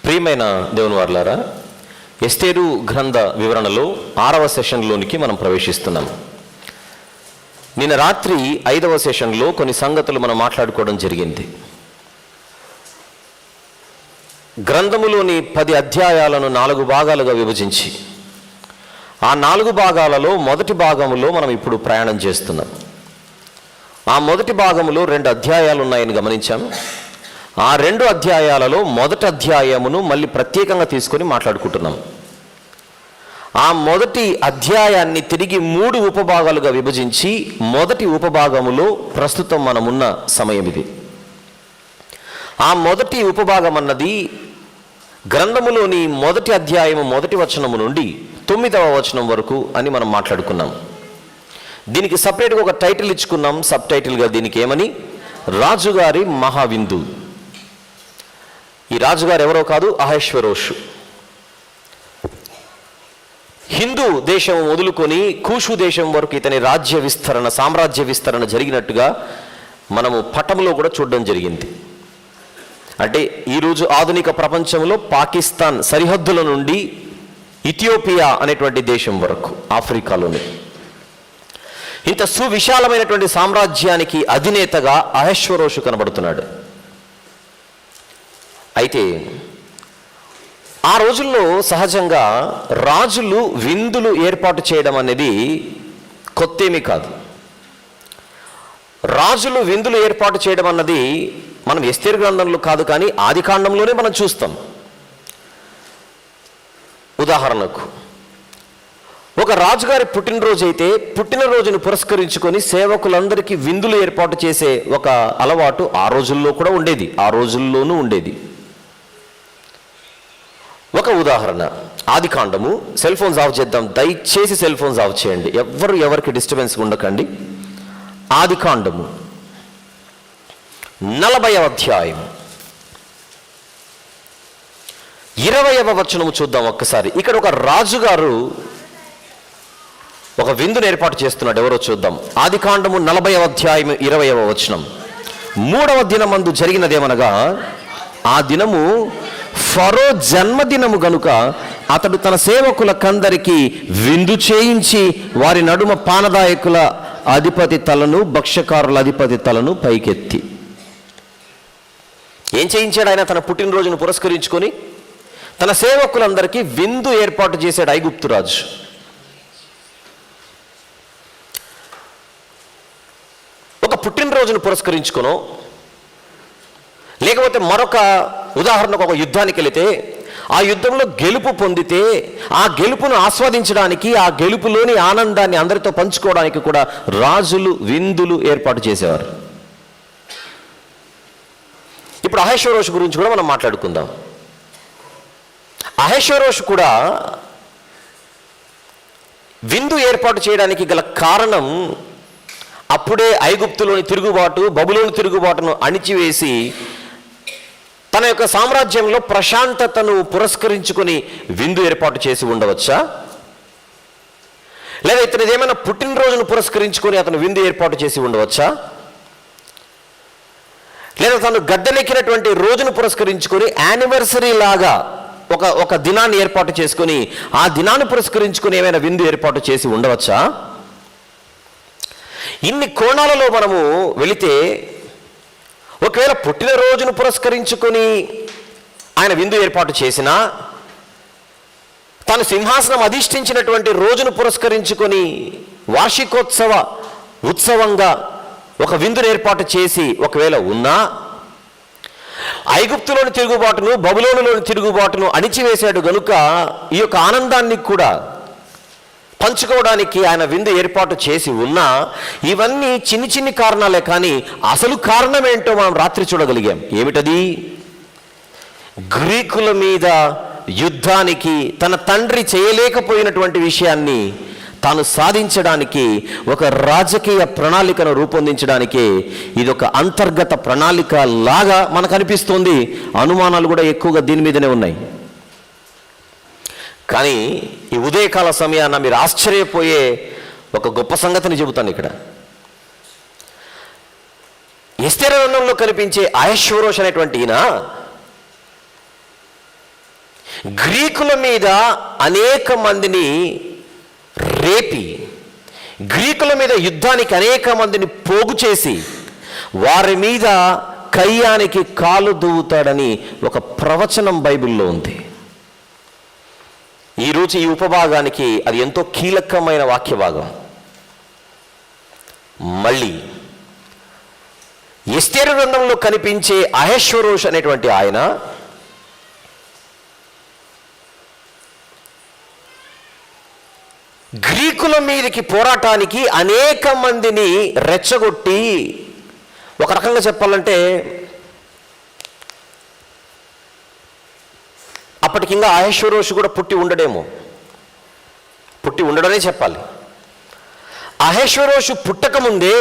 ప్రియమైన దేవుని వారలారా, ఎస్తేరు గ్రంథ వివరణలో 6వ సెషన్లోనికి మనం ప్రవేశిస్తున్నాం. నిన్న రాత్రి 5వ సెషన్లో కొన్ని సంగతులు మనం మాట్లాడుకోవడం జరిగింది. గ్రంథములోని 10 అధ్యాయాలను 4 భాగాలుగా విభజించి ఆ 4 భాగాలలో మొదటి భాగములో మనం ఇప్పుడు ప్రయాణం చేస్తున్నాం. ఆ మొదటి భాగములో 2 అధ్యాయాలు ఉన్నాయని గమనించాం. ఆ 2 అధ్యాయాలలో మొదటి అధ్యాయమును మళ్ళీ ప్రత్యేకంగా తీసుకొని మాట్లాడుకుంటున్నాం. ఆ మొదటి అధ్యాయాన్ని తిరిగి 3 ఉపభాగాలుగా విభజించి మొదటి ఉపభాగములో ప్రస్తుతం మనమున్న సమయం ఇది. ఆ మొదటి ఉపభాగం అన్నది గ్రంథములోని మొదటి అధ్యాయము 1వ వచనము నుండి 9వ వచనం వరకు అని మనం మాట్లాడుకున్నాం. దీనికి సపరేట్గా ఒక టైటిల్ ఇచ్చుకున్నాం. సబ్ టైటిల్గా దీనికి ఏమని? రాజుగారి మహావిందు. ఈ రాజుగారు ఎవరో కాదు, అహష్వేరోషు. హిందూ దేశం మొదలుకొని కూషు దేశం వరకు ఇతని రాజ్య విస్తరణ, సామ్రాజ్య విస్తరణ జరిగినట్టుగా మనము పటంలో కూడా చూడడం జరిగింది. అంటే ఈరోజు ఆధునిక ప్రపంచంలో పాకిస్తాన్ సరిహద్దుల నుండి ఇథియోపియా అనేటువంటి దేశం వరకు ఆఫ్రికాలోని ఇంత సువిశాలమైనటువంటి సామ్రాజ్యానికి అధినేతగా అహష్వేరోషు కనబడుతున్నాడు. అయితే ఆ రోజుల్లో సహజంగా రాజులు విందులు ఏర్పాటు చేయడం అనేది కొత్తేమీ కాదు. రాజులు విందులు ఏర్పాటు చేయడం అన్నది మనం ఎస్తేరు గ్రంథంలో కాదు, కానీ ఆదికాండంలోనే మనం చూస్తాం. ఉదాహరణకు ఒక రాజుగారి పుట్టినరోజు అయితే పుట్టినరోజును పురస్కరించుకొని సేవకులందరికీ విందులు ఏర్పాటు చేసే ఒక అలవాటు ఆ రోజుల్లో కూడా ఉండేది, ఆ రోజుల్లోనూ ఉండేది. ఒక ఉదాహరణ, ఆదికాండము. సెల్ ఫోన్స్ ఆఫ్ చేద్దాం, దయచేసి సెల్ ఫోన్స్ ఆఫ్ చేయండి, ఎవరికి డిస్టర్బెన్స్ ఉండకండి. ఆదికాండము 40వ అధ్యాయం 20వ వచనము చూద్దాం ఒక్కసారి. ఇక్కడ ఒక రాజుగారు ఒక విందును ఏర్పాటు చేస్తున్నాడు. ఎవరో చూద్దాం. ఆదికాండము 40వ అధ్యాయం 20వ వచనం. 3వ దినమందు జరిగినదేమనగా, ఆ దినము ఫరో జన్మదినము గనుక అతడు తన సేవకులకందరికీ విందు చేయించి వారి నడుమ పానదాయకుల అధిపతి తలను, భక్ష్యకారుల అధిపతి తలను పైకెత్తి. ఏం చేయించాడు ఆయన? తన పుట్టినరోజును పురస్కరించుకొని తన సేవకులందరికీ విందు ఏర్పాటు చేశాడు ఐగుప్తు రాజు. ఒక పుట్టినరోజును పురస్కరించుకునో, లేకపోతే మరొక ఉదాహరణకు ఒక యుద్ధానికి వెళితే ఆ యుద్ధంలో గెలుపు పొందితే ఆ గెలుపును ఆస్వాదించడానికి, ఆ గెలుపులోని ఆనందాన్ని అందరితో పంచుకోవడానికి కూడా రాజులు విందులు ఏర్పాటు చేసేవారు. ఇప్పుడు అహష్వేరోషు గురించి కూడా మనం మాట్లాడుకుందాం. అహష్వేరోషు కూడా విందు ఏర్పాటు చేయడానికి గల కారణం, అప్పుడే ఐగుప్తులోని తిరుగుబాటు, బబులోని తిరుగుబాటును అణిచివేసి తన యొక్క సామ్రాజ్యంలో ప్రశాంతతను పురస్కరించుకొని విందు ఏర్పాటు చేసి ఉండవచ్చా? లేదా ఇతను ఏమైనా పుట్టినరోజును పురస్కరించుకొని అతను విందు ఏర్పాటు చేసి ఉండవచ్చా? లేదా తను గద్దెనెక్కినటువంటి రోజును పురస్కరించుకొని యానివర్సరీ లాగా ఒక దినాన్ని ఏర్పాటు చేసుకొని ఆ దినాన్ని పురస్కరించుకొని ఏమైనా విందు ఏర్పాటు చేసి ఉండవచ్చా? ఇన్ని కోణాలలో మనము వెళితే, ఒకవేళ పుట్టినరోజును పురస్కరించుకొని ఆయన విందు ఏర్పాటు చేసినా, తాను సింహాసనం అధిష్ఠించినటువంటి రోజును పురస్కరించుకొని వార్షికోత్సవ ఉత్సవంగా ఒక విందును ఏర్పాటు చేసి ఒకవేళ ఉన్నా, ఐగుప్తులోని తిరుగుబాటును, బబులోనులోని తిరుగుబాటును అణిచివేశాడు గనుక ఈ యొక్క ఆనందాన్ని కూడా పంచుకోవడానికి ఆయన విందు ఏర్పాటు చేసి ఉన్నా, ఇవన్నీ చిన్ని చిన్ని కారణాలే, కానీ అసలు కారణం ఏంటో మనం రాత్రి చూడగలిగాం. ఏమిటది? గ్రీకుల మీద యుద్ధానికి తన తండ్రి చేయలేకపోయినటువంటి విషయాన్ని తాను సాధించడానికి ఒక రాజకీయ ప్రణాళికను రూపొందించడానికి ఇదొక అంతర్గత ప్రణాళిక లాగా మనకు అనిపిస్తుంది. అనుమానాలు కూడా ఎక్కువగా దీని మీదనే ఉన్నాయి. కానీ ఈ ఉదయకాల సమయాన మీరు ఆశ్చర్యపోయే ఒక గొప్ప సంగతిని చెబుతాను. ఇక్కడ ఎస్తేరు గ్రంథంలో కనిపించే అహష్వేరోషు అనేటువంటి ఈయన గ్రీకుల మీద అనేక మందిని రేపి, గ్రీకుల మీద యుద్ధానికి అనేక మందిని పోగు చేసి వారి మీద కయ్యానికి కాలు దువ్వుతాడని ఒక ప్రవచనం బైబిల్లో ఉంది. ఈరోజు ఈ ఉపభాగానికి అది ఎంతో కీలకమైన వాక్య భాగం. మళ్ళీ ఎస్తేరు గ్రంథంలో కనిపించే అహష్వేరోషు అనేటువంటి ఆయన గ్రీకుల మీదకి పోరాటానికి అనేక మందిని రెచ్చగొట్టి, ఒక రకంగా చెప్పాలంటే అప్పటికి ఇంకా అహష్వేరోషు కూడా పుట్టి ఉండడనే చెప్పాలి. అహష్వేరోషు పుట్టకముందే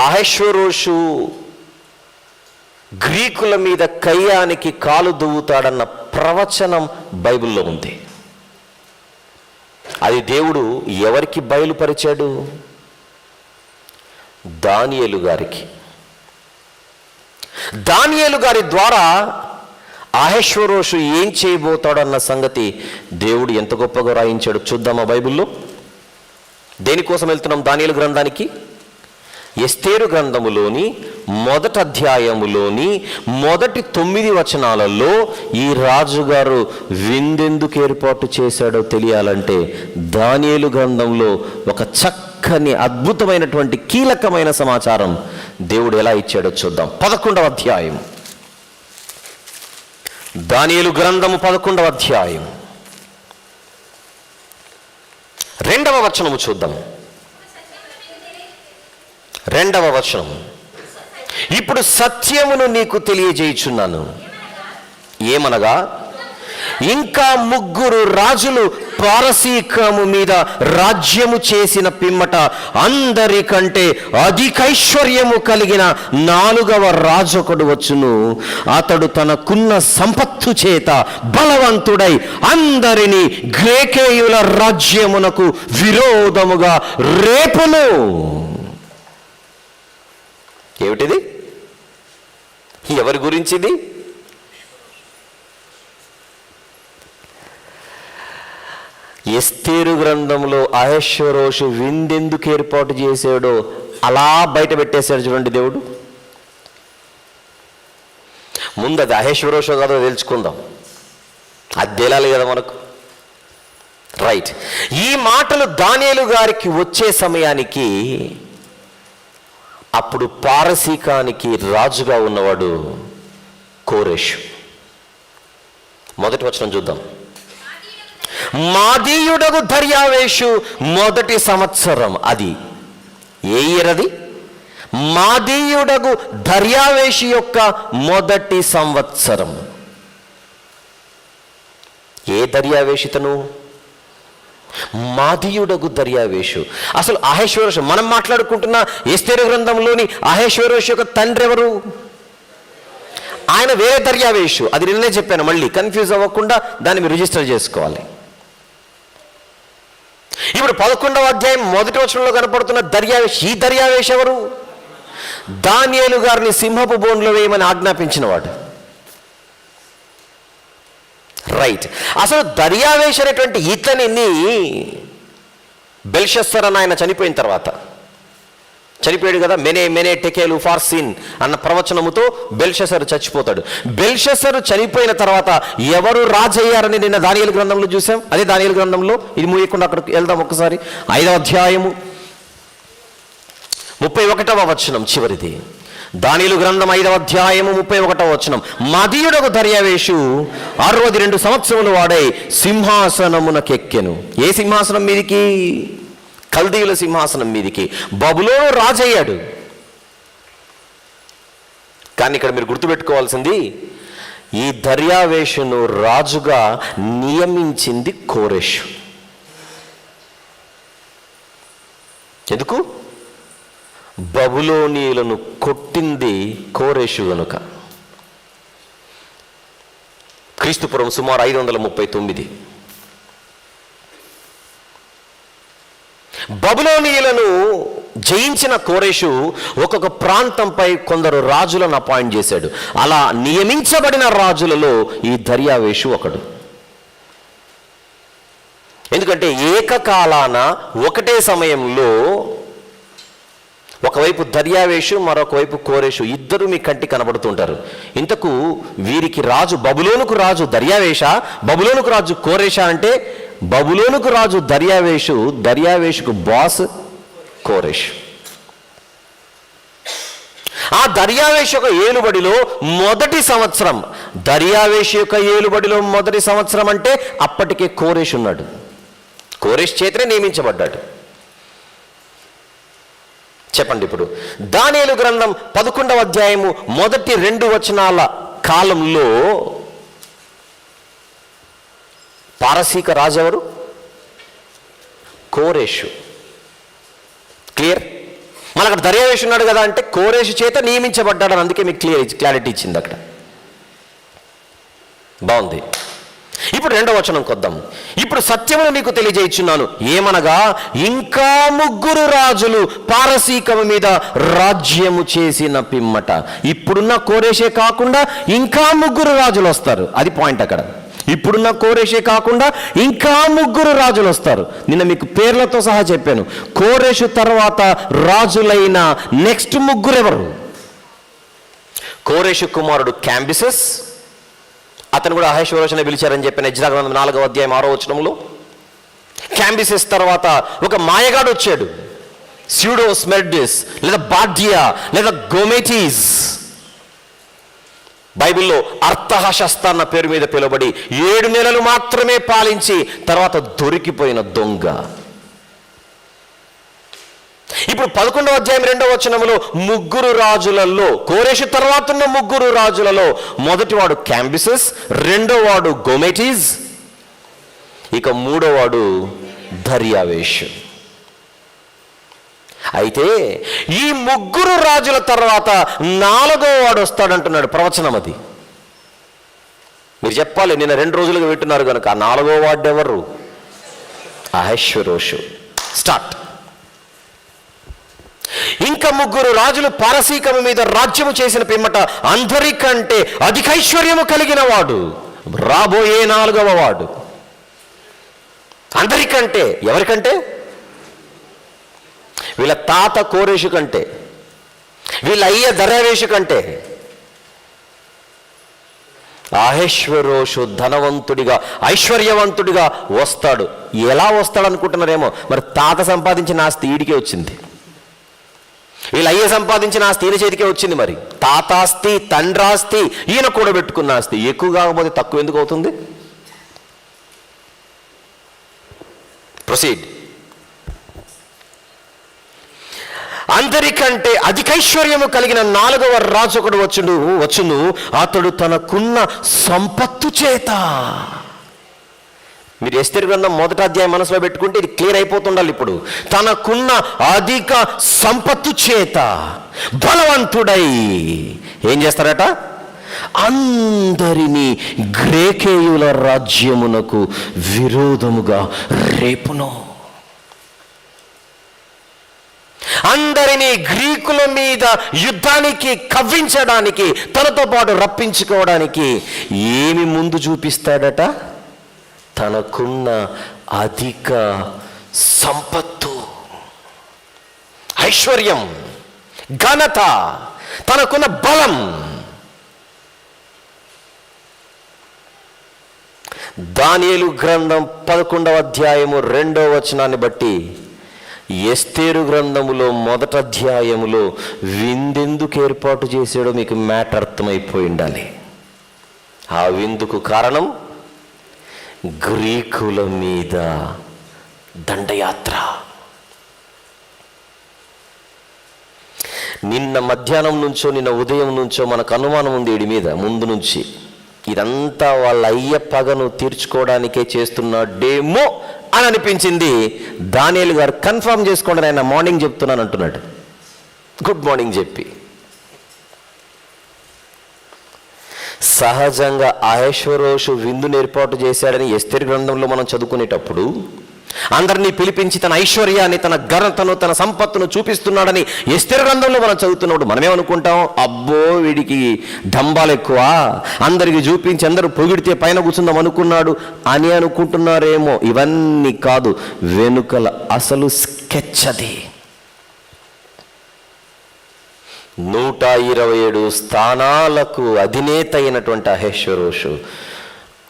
అహష్వేరోషు గ్రీకుల మీద కయ్యానికి కాలు దువ్వుతాడన్న ప్రవచనం బైబిల్లో ఉంది. అది దేవుడు ఎవరికి బయలుపరిచాడు? దానియేలు గారికి. దానియేలు గారి ద్వారా అహష్వేరోషు ఏం చేయబోతాడన్న సంగతి దేవుడు ఎంత గొప్పగా రాయించాడు చూద్దామా బైబిల్లో. దేనికోసం వెళ్తున్నాం దానియేలు గ్రంథానికి? ఎస్తేరు గ్రంథములోని మొదటి అధ్యాయములోని మొదటి 9 వచనాలలో ఈ రాజుగారు విందెందుకు ఏర్పాటు చేశాడో తెలియాలంటే దానియేలు గ్రంథంలో ఒక చక్కని అద్భుతమైనటువంటి కీలకమైన సమాచారం దేవుడు ఎలా ఇచ్చాడో చూద్దాం. 11వ అధ్యాయం, దానియేలు గ్రంథము 11వ అధ్యాయం 2వ వచనము చూద్దాం. 2వ వచనం, ఇప్పుడు సత్యమును నీకు తెలియజేయుచున్నాను. ఏమనగా, ఇంకా 3 రాజులు పారసీకము మీద రాజ్యము చేసిన పిమ్మట అందరికంటే అధికైశ్వర్యము కలిగిన 4వ రాజొకడు వచ్చును. అతడు తనకున్న సంపత్తు చేత బలవంతుడై అందరినీ గ్రేకేయుల రాజ్యమునకు విరోధముగా రేపును. ఏమిటిది? ఎవరి గురించిది? ఎస్తేరు గ్రంథంలో అహష్వేరోషు విందెందుకు ఏర్పాటు చేశాడో అలా బయట పెట్టేశాడు చూడండి దేవుడు. ముందు అది అహష్వేరోషు కాదో తెలుసుకుందాం, అది తేలాలి కదా మనకు. రైట్. ఈ మాటలు దానియేలు గారికి వచ్చే సమయానికి అప్పుడు పారసీకానికి రాజుగా ఉన్నవాడు కోరెషు. మొదటి వచనం చూద్దాం. మాదీయుడగు దర్యావేషు మొదటి సంవత్సరం. అది ఏ ఇయర్? అది మాదీయుడగు దర్యావేషు యొక్క మొదటి సంవత్సరం. ఏ దర్యావేషితను? మాదీయుడగు దర్యావేషు. అసలు అహష్వేరోషు, మనం మాట్లాడుకుంటున్న ఎస్తేరు గ్రంథంలోని అహష్వేరోషు యొక్క తండ్రి ఎవరు? ఆయన వేరే దర్యావేషు. అది నిన్నే చెప్పాను, మళ్ళీ కన్ఫ్యూజ్ అవ్వకుండా దాన్ని మీరు రిజిస్టర్ చేసుకోవాలి. ఇప్పుడు 11వ అధ్యాయం మొదటి వచనంలో కనపడుతున్న దర్యావేషు. ఈ దర్యావేషు ఎవరు? దానియేలు గారిని సింహపు బోన్లో వేయమని ఆజ్ఞాపించిన వాడు. రైట్. అసలు దర్యావేషు అనేటువంటి ఇతనిని బెల్షస్సర్ అని ఆయన చనిపోయిన తర్వాత, చనిపోయాడు కదా, మెనే టెకేలు ఫార్సిన్ అన్న ప్రవచనముతో బెల్షస్సర్ చచ్చిపోతాడు. బెల్షస్సర్ చనిపోయిన తర్వాత ఎవరు రాజయ్యారని నిన్న దానియేలు గ్రంథంలో చూసాం. అదే దానియేలు గ్రంథంలో, ఇది మూయకుండా అక్కడికి వెళ్దాం ఒకసారి. 5వ అధ్యాయము 31వ వచనం చివరిది. దానియేలు గ్రంథం 5వ అధ్యాయము 31వ వచనం. మదీయుడకు దర్యావేషు 62 సంవత్సరములు వాడై సింహాసనమునకెక్కెను. ఏ సింహాసనం మీదికి? కల్దీయుల సింహాసనం మీదికి. బబులోను రాజయ్యాడు. కానీ ఇక్కడ మీరు గుర్తుపెట్టుకోవాల్సింది, ఈ దర్యావేషును రాజుగా నియమించింది కోరెషు. ఎందుకు? బబులోనీయులను కొట్టింది కోరెషు గనుక. క్రీస్తుపురం సుమారు 539. బబులోనీయులను జయించిన కోరెషు ఒక్కొక్క ప్రాంతంపై కొందరు రాజులను అపాయింట్ చేశాడు. అలా నియమించబడిన రాజులలో ఈ దర్యావేషు ఒకడు. ఎందుకంటే ఏకకాలాన ఒకటే సమయంలో ఒకవైపు దర్యావేషు, మరొక వైపు కోరెషు, ఇద్దరు మీ కంటికి కనబడుతుంటారు. ఇంతకు వీరికి రాజు బబులోనుకు రాజు దర్యావేష, బబులోనుకు రాజు కోరెష అంటే బబులోనుకు రాజు దర్యావేషు, దర్యావేషుకు బాస్ కోరెషు. ఆ దర్యావేషు యొక్క ఏలుబడిలో మొదటి సంవత్సరం, దర్యావేషు యొక్క ఏలుబడిలో మొదటి సంవత్సరం అంటే అప్పటికే కోరెషు ఉన్నాడు. కోరెషు చేతనే నియమించబడ్డాడు. చెప్పండి ఇప్పుడు దానియేలు గ్రంథం 11వ అధ్యాయము మొదటి 2 వచనాల కాలంలో పారసీక రాజు ఎవరు? కోరెషు. క్లియర్? మళ్ళీ అక్కడ దర్యావేషు ఉన్నాడు కదా అంటే కోరెషు చేత నియమించబడ్డాడని అందుకే మీకు క్లారిటీ ఇచ్చింది అక్కడ. బాగుంది. ఇప్పుడు 2వ వచనం కొద్దాం. ఇప్పుడు సత్యమును నీకు తెలియజేయుచున్నాను, ఏమనగా ఇంకా 3 రాజులు పారసీకము మీద రాజ్యము చేసిన పిమ్మట. ఇప్పుడున్న కోరెషే కాకుండా ఇంకా 3 రాజులు వస్తారు. అది పాయింట్ అక్కడ. ఇప్పుడున్న కోరెషే కాకుండా ఇంకా 3 రాజులు వస్తారు. నిన్న మీకు పేర్లతో సహా చెప్పాను. కోరెషు తర్వాత రాజులైన నెక్స్ట్ 3 ఎవరు? కోరెషు కుమారుడు క్యాంబిసెస్, అతను కూడా అహష్వేరోషుని పిలిచారని చెప్పిన ఎజ్రా గ్రంథం 4వ అధ్యాయం 6వ వచనంలో. క్యాంబిసెస్ తర్వాత ఒక మాయగాడు వచ్చాడు, స్యూడోస్మెర్డిస్ లేదా బార్డియా లేదా గోమెటీస్. బైబిల్లో అర్థహశస్త అన్న పేరు మీద పిలువబడి 7 నెలలు మాత్రమే పాలించి తర్వాత దొరికిపోయిన దొంగ. ఇప్పుడు 11వ అధ్యాయం 2వ వచనంలో 3 రాజులలో, కోరెషు తర్వాత ఉన్న 3 రాజులలో మొదటివాడు క్యాంబిసెస్, రెండోవాడు గోమెటీస్, ఇక 3వవాడు దర్యావేషు. అయితే ఈ 3 రాజుల తర్వాత 4వవాడు వస్తాడంటున్నాడు ప్రవచనం. అది మీరు చెప్పాలి. నిన్న 2 రోజులుగా వింటున్నారు కనుక ఆ 4వవాడు ఎవరు? అహష్వేరోషు. స్టార్ట్. ఇంకా 3 రాజులు పారసీకము మీద రాజ్యము చేసిన పిమ్మట అందరికంటే అధికైశ్వర్యము కలిగిన వాడు రాబోయే 4వవాడు. అందరికంటే ఎవరికంటే? వీళ్ళ తాత కోరెషు కంటే, వీళ్ళ అయ్య దర్యావేషు కంటే. అహష్వేరోషు ధనవంతుడిగా ఐశ్వర్యవంతుడిగా వస్తాడు. ఎలా వస్తాడు అనుకుంటున్నారేమో. మరి తాత సంపాదించిన ఆస్తి ఈడికే వచ్చింది, వీళ్ళ అయ్య సంపాదించిన ఆస్తి ఈయన చేతికే వచ్చింది. మరి తాతాస్తి, తండ్రాస్తి, ఈయన కూడబెట్టుకున్న ఆస్తి ఎక్కువ కాకపోతే తక్కువ ఎందుకు అవుతుంది? ప్రొసీడ్. అందరికంటే అధికైశ్వర్యము కలిగిన 4వ రాజు ఒకడు వచ్చును. అతడు తనకున్న సంపత్తు చేత. మీరు ఎస్తేరు గ్రంథం 1వ అధ్యాయం మనసులో పెట్టుకుంటే ఇది క్లియర్ అయిపోతుండాలి. ఇప్పుడు తనకున్న అధిక సంపత్తు చేత బలవంతుడై ఏం చేస్తారట? అందరినీ గ్రేకేయుల రాజ్యమునకు విరోధముగా రేపును. అందరినీ గ్రీకుల మీద యుద్ధానికి కవ్వించడానికి, తనతో పాటు రప్పించుకోవడానికి ఏమి ముందు చూపిస్తాడట? తనకున్న అధిక సంపత్తు, ఐశ్వర్యం, ఘనత, తనకున్న బలం. దానియేలు గ్రంథం 11వ అధ్యాయము 2వ వచనాన్ని బట్టి ఎస్తేరు గ్రంథములో 1వ అధ్యాయములో విందెందుకు ఏర్పాటు చేశాడో మీకు మ్యాటర్ అర్థమైపోయి ఉండాలి. ఆ విందుకు కారణం గ్రీకుల మీద దండయాత్ర. నిన్న మధ్యాహ్నం నుంచో నిన్న ఉదయం నుంచో మనకు అనుమానం ఉంది వీడి మీద ముందు నుంచి. ఇదంతా వాళ్ళ అయ్య పగను తీర్చుకోవడానికే చేస్తున్నాడేమో అని అనిపించింది. దానియేలు గారు కన్ఫర్మ్ చేసుకోండి, ఆయన మార్నింగ్ చెప్తున్నాను అంటున్నాడు. గుడ్ మార్నింగ్ చెప్పి సహజంగా అహష్వేరోషు విందును ఏర్పాటు చేశాడని ఎస్తేరు గ్రంథంలో మనం చదువుకునేటప్పుడు అందరినీ పిలిపించి తన ఐశ్వర్యాన్ని, తన ఘనతను, తన సంపత్తును చూపిస్తున్నాడని ఎస్తేరు గ్రంథంలో మనం చదువుతున్నప్పుడు మనమేమనుకుంటాం? అబ్బో వీడికి డంబాలు ఎక్కువ, అందరికి చూపించి అందరూ పొగిడితే పైన కూర్చుందాం అనుకున్నాడు అని అనుకుంటున్నారేమో. ఇవన్నీ కాదు, వెనుకల అసలు స్కెచ్ అది. 127 స్థానాలకు అధినేత అయినటువంటి అహష్వేరోషు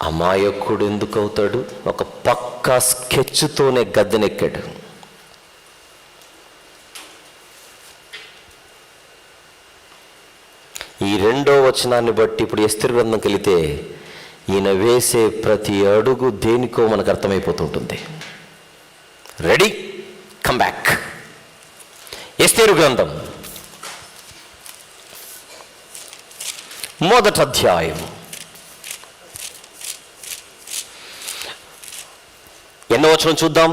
అమాయకుడు ఎందుకు అవుతాడు? ఒక పక్కా స్కెచ్తోనే గద్దెనెక్కాడు. ఈ 2వ వచనాన్ని బట్టి ఇప్పుడు ఎస్తేరు గ్రంథంకి వెళితే ఈయన వేసే ప్రతి అడుగు దేనికో మనకు అర్థమైపోతుంటుంది. Ready, come back. ఎస్తేరు గ్రంథం 1వ అధ్యాయం. ఎన్నో వచనం చూద్దాం?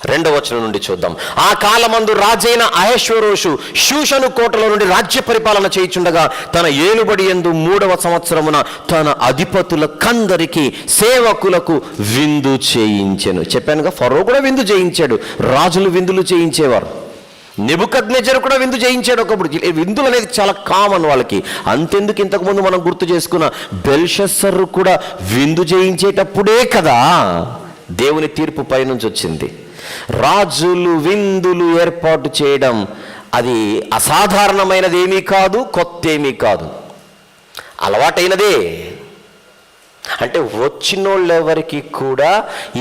2వ వచనం నుండి చూద్దాం. ఆ కాలమందు రాజైన అహష్వేరోషు షూషను కోటలో నుండి రాజ్య పరిపాలన చేయుచుండగా తన ఏలుబడి యందు 3వ సంవత్సరమున తన అధిపతులకందరికి సేవకులకు విందు చేయించెను. చెప్పానుగా, ఫరో కూడా విందు చేయించాడు, రాజులు విందులు చేయించేవారు. నెబుకద్నెజరు కూడా విందు చేయించాడు ఒకప్పుడు. విందులు అనేది చాలా కామన్ వాళ్ళకి. అంతెందుకు, ఇంతకుముందు మనం గుర్తు చేసుకున్న బెల్షస్సరు కూడా విందు చేయించేటప్పుడే కదా దేవుని తీర్పు పైనుంచి వచ్చింది. రాజులు విందులు ఏర్పాటు చేయడం అది అసాధారణమైనది ఏమీ కాదు, కొత్త ఏమీ కాదు, అలవాటైనదే. అంటే వచ్చినోళ్ళెవరికి కూడా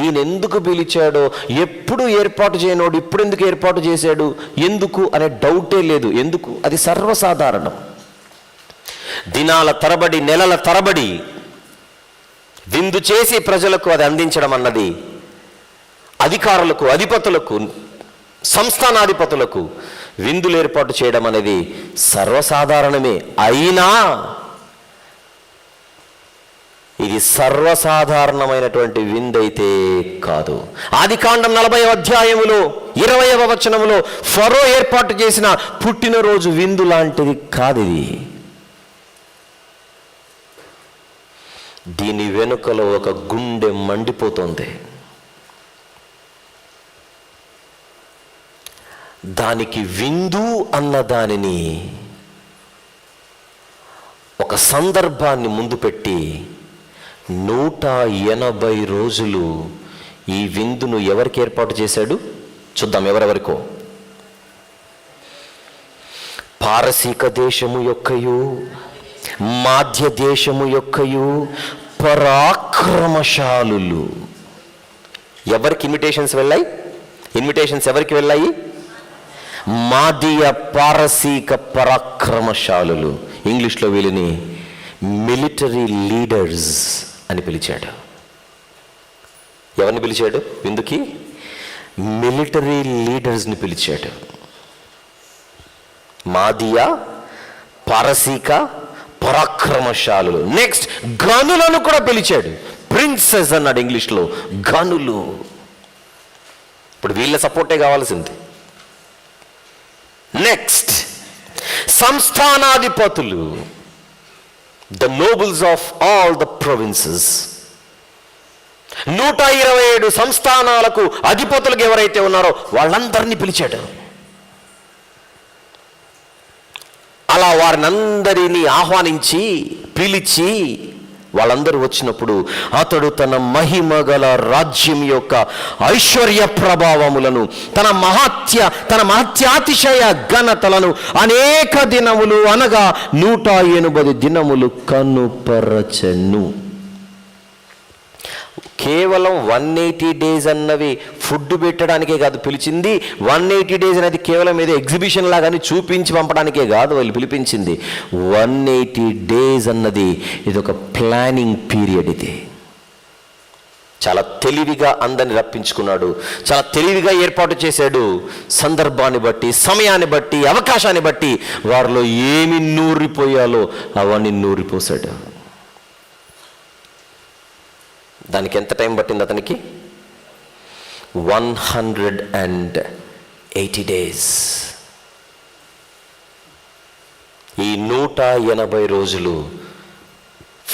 ఈయన ఎందుకు పిలిచాడో, ఎప్పుడు ఏర్పాటు చేయనోడు ఇప్పుడు ఎందుకు ఏర్పాటు చేశాడు, ఎందుకు అనే డౌటే లేదు. ఎందుకు? అది సర్వసాధారణం. దినాల తరబడి, నెలల తరబడి విందు చేసి ప్రజలకు అది అందించడం అన్నది అధికారులకు, అధిపతులకు, సంస్థానాధిపతులకు విందులు ఏర్పాటు చేయడం అనేది సర్వసాధారణమే. అయినా ఇది సర్వసాధారణమైనటువంటి విందైతే కాదు. ఆదికాండం 40వ అధ్యాయములో 20వ వచనములో ఫరో ఏర్పాటు చేసిన పుట్టినరోజు విందు లాంటిది కాదు ఇది. దీని వెనుకలో ఒక గుండె మండిపోతుంది. దానికి విందు అన్న దానిని, ఒక సందర్భాన్ని ముందు పెట్టి 180 రోజులు ఈ విందును ఎవరికి ఏర్పాటు చేశాడు చూద్దాం. ఎవరెవరికో? పారసీక దేశము యొక్కయు, మాధ్య దేశము యొక్కయు పరాక్రమశాలులు. ఎవరికి ఇన్విటేషన్స్ వెళ్ళాయి? ఇన్విటేషన్స్ ఎవరికి వెళ్ళాయి? మాదియ పారసీక పరాక్రమశాలులు. ఇంగ్లీష్లో వీళ్ళని మిలిటరీ లీడర్స్ అని పిలిచాడు. ఎవరిని పిలిచాడు విందుకి? మిలిటరీ లీడర్స్ని పిలిచాడు. మాదియా, పారసీక, పరాక్రమశాలులు. నెక్స్ట్ గనులను కూడా పిలిచాడు. ప్రిన్సెస్ అన్నాడు ఇంగ్లీష్లో, గనులు. ఇప్పుడు వీళ్ళ సపోర్టే కావాల్సింది. నెక్స్ట్ సంస్థానాధిపతులు, the nobles of all the provinces. 127 సంస్థానాలకు అధిపతులకు ఎవరైతే ఉన్నారో వాళ్ళందరినీ పిలిచాడు. అలా వారినందరినీ ఆహ్వానించి పిలిచి వాళ్ళందరూ వచ్చినప్పుడు అతడు తన మహిమ గల రాజ్యం యొక్క ఐశ్వర్య ప్రభావములను, తన మహత్యాతిశయ ఘనతలను అనేక దినములు అనగా 180 దినములు కనుపరచెను. కేవలం 180 డేస్ అన్నవి ఫుడ్ పెట్టడానికే కాదు పిలిచింది. 180 డేస్ అనేది కేవలం ఏదో ఎగ్జిబిషన్ లాగాని చూపించి పంపడానికే కాదు వాళ్ళు పిలిపించింది. 180 డేస్ అన్నది ఇది ఒక ప్లానింగ్ పీరియడ్. ఇది చాలా తెలివిగా అందరిని రప్పించుకున్నాడు, చాలా తెలివిగా ఏర్పాటు చేశాడు. సందర్భాన్ని బట్టి, సమయాన్ని బట్టి, అవకాశాన్ని బట్టి వారిలో ఏమి నూరిపోయాలో అవన్నీ నూరిపోసాడు. దానికి ఎంత టైం పట్టింది అతనికి? 180 డేస్. ఈ 180 రోజులు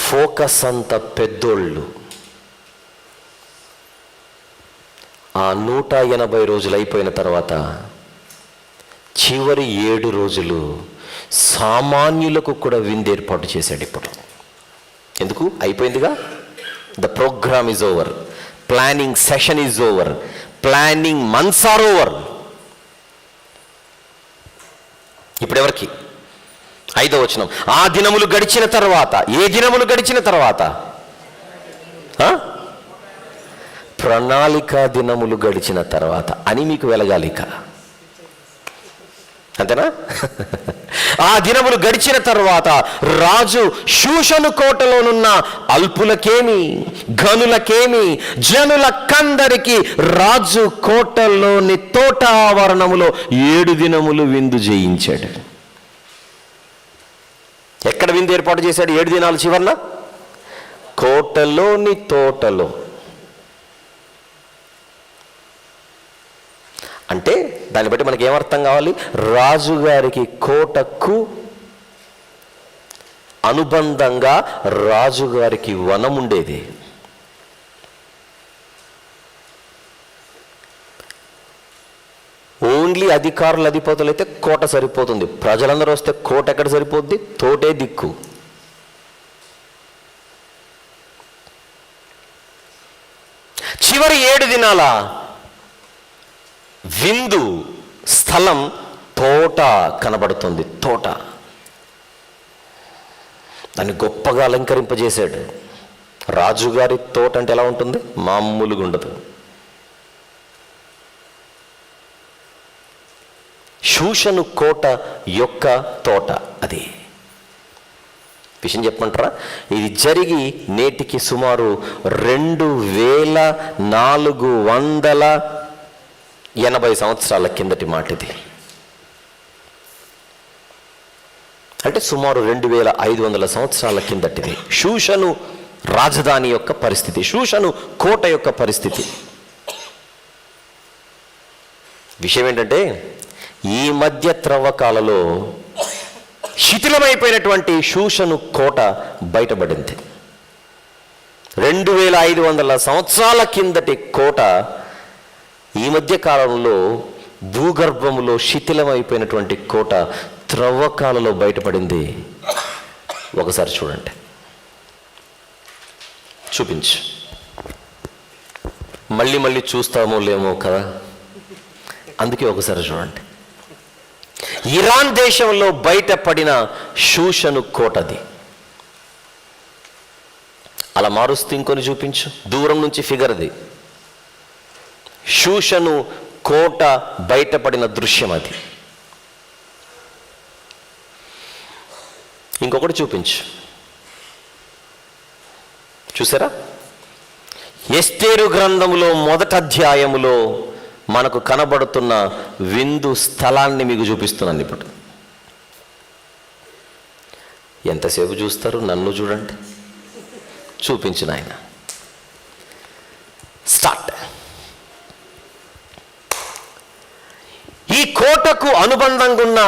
ఫోకస్ అంత పెద్దోళ్ళు, 180 రోజులు అయిపోయిన తర్వాత చివరి 7 రోజులు సామాన్యులకు కూడా విందు ఏర్పాటు చేశాడు. ఇప్పుడు ఎందుకు? అయిపోయిందిగా. The programme is over, planning session is over, planning months are over. ఇప్పుడు ఎవరికి? 5వ వచనం, ఆ దినములు గడిచిన తర్వాత. ఏ దినములు గడిచిన తర్వాత? ప్రణాళిక దినములు గడిచిన తర్వాత అని మీకు వెలగాలిక, అంతేనా? ఆ దినములు గడిచిన తర్వాత రాజు షూషను కోటలోనున్న అల్పులకేమి ఘనులకేమి జనులకందరికి రాజు కోటలోని తోట ఆవరణములో 7 దినములు విందు చేయించాడు. ఎక్కడ విందు ఏర్పాటు చేశాడు 7 దినాలు చివరన? కోటలోని తోటలో. అంటే దాన్ని బట్టి మనకి ఏమర్థం కావాలి? రాజుగారికి కోటకు అనుబంధంగా రాజుగారికి వనం ఉండేది. ఓన్లీ అధికారులు అధిపతులు అయితే కోట సరిపోతుంది. ప్రజలందరూ వస్తే కోట ఎక్కడ సరిపోద్ది? తోటే దిక్కు. చివరి 7 దినాల విందు స్థలం తోట కనబడుతుంది. తోట దాన్ని గొప్పగా అలంకరింపజేశాడు. రాజుగారి తోట అంటే ఎలా ఉంటుంది? మామూలుగా ఉండదు. షూషను కోట యొక్క తోట అది. విషయం చెప్పమంటారా? ఇది జరిగి నేటికి సుమారు 2480 సంవత్సరాల కిందటి మాట ఇది. అంటే సుమారు 2500 సంవత్సరాల కిందటిది షూషను రాజధాని యొక్క పరిస్థితి, షూషను కోట యొక్క పరిస్థితి. విషయం ఏంటంటే ఈ మధ్య త్రవ్వకాలలో శిథిలమైపోయినటువంటి షూషను కోట బయటపడింది. 2500 సంవత్సరాల కిందటి కోట ఈ మధ్య కాలంలో భూగర్భములో శిథిలమైపోయినటువంటి కోట త్రవ్వకాలలో బయటపడింది. ఒకసారి చూడండి, చూపించు. మళ్ళీ మళ్ళీ చూస్తామో లేమో కదా, అందుకే ఒకసారి చూడండి. ఇరాన్ దేశంలో బయటపడిన షూషను కోటది. అలా మారుస్తూ ఇంకొని చూపించు. దూరం నుంచి ఫిగర్ అది. షూషను కోట బయటపడిన దృశ్యం అది. ఇంకొకటి చూపించు. చూసారా? ఎస్తేరు గ్రంథములో 1వ అధ్యాయములో మనకు కనబడుతున్న విందు స్థలాన్ని మీకు చూపిస్తున్నాను ఇప్పుడు. ఎంతసేపు చూస్తారు? నన్ను చూడండి, చూపించిన ఆయన. స్టార్ట్. ఈ కోటకు అనుబంధంగా ఉన్న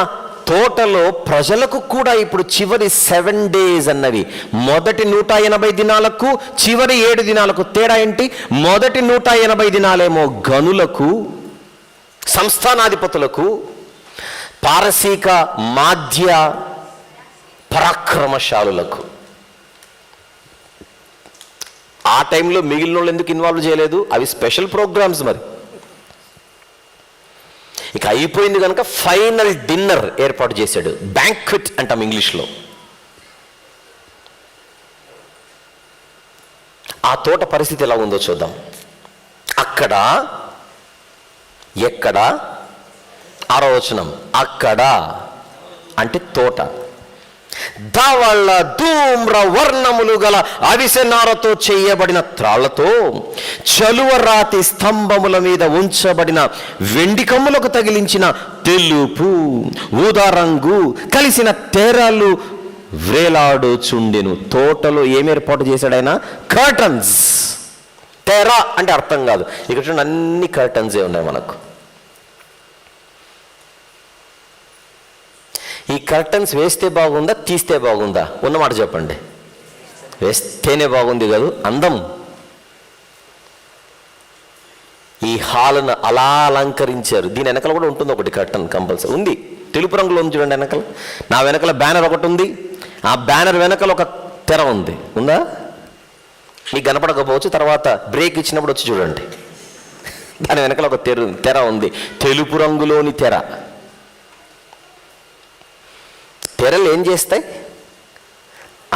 తోటలో ప్రజలకు కూడా ఇప్పుడు చివరి 7 days అన్నవి, మొదటి 180 దినాలకు చివరి 7 దినాలకు తేడా ఏంటి? మొదటి 180 దినాలేమో గనులకు, సంస్థానాధిపతులకు, పారసీక మాధ్య పరాక్రమశాలులకు. ఆ టైంలో మిగిలిన వాళ్ళు ఎందుకు ఇన్వాల్వ్ చేయలేదు? అవి స్పెషల్ ప్రోగ్రామ్స్. మరి ఇక అయిపోయింది కనుక ఫైనల్ డిన్నర్ ఏర్పాటు చేశాడు. బ్యాంక్వెట్ అంటాం ఇంగ్లీష్లో. ఆ తోట పరిస్థితి ఎలా ఉందో చూద్దాం. అక్కడ, ఎక్కడ? 6వ వచనం. అక్కడ అంటే తోట. ధవళ ధూమ్ర వర్ణములు గల అవిసెనారతో చేయబడిన త్రాళ్లతో చలువరాతి స్తంభముల మీద ఉంచబడిన వెండి కమ్ములకు తగిలించిన తెలుపు ఊదా రంగు కలిసిన తెరలు వ్రేలాడుచుండెను. తోటలో ఏమి ఏర్పాటు చేశాడు ఆయన? కర్టన్స్. తెర అంటే అర్థం కాదు, ఇక్కడ చూడండి అన్ని కర్టన్సే ఉన్నాయి మనకు. ఈ కర్టన్స్ వేస్తే బాగుందా, తీస్తే బాగుందా? ఉన్నమాట చెప్పండి. వేస్తేనే బాగుంది కాదు, అందం. ఈ హాల్ను అలా అలంకరించారు. దీని వెనకాల కూడా ఉంటుంది ఒకటి కర్టన్, కంపల్సరీ ఉంది. తెలుపు రంగులో ఉంది చూడండి వెనకాల. నా వెనకాల బ్యానర్ ఒకటి ఉంది. ఆ బ్యానర్ వెనకాల ఒక తెర ఉంది. ఉందా? మీకు కనపడకపోవచ్చు, తర్వాత బ్రేక్ ఇచ్చినప్పుడు వచ్చి చూడండి. దాని వెనకాల ఒక తెర ఉంది, తెలుపు రంగులోని తెర. తెరలు ఏం చేస్తాయి?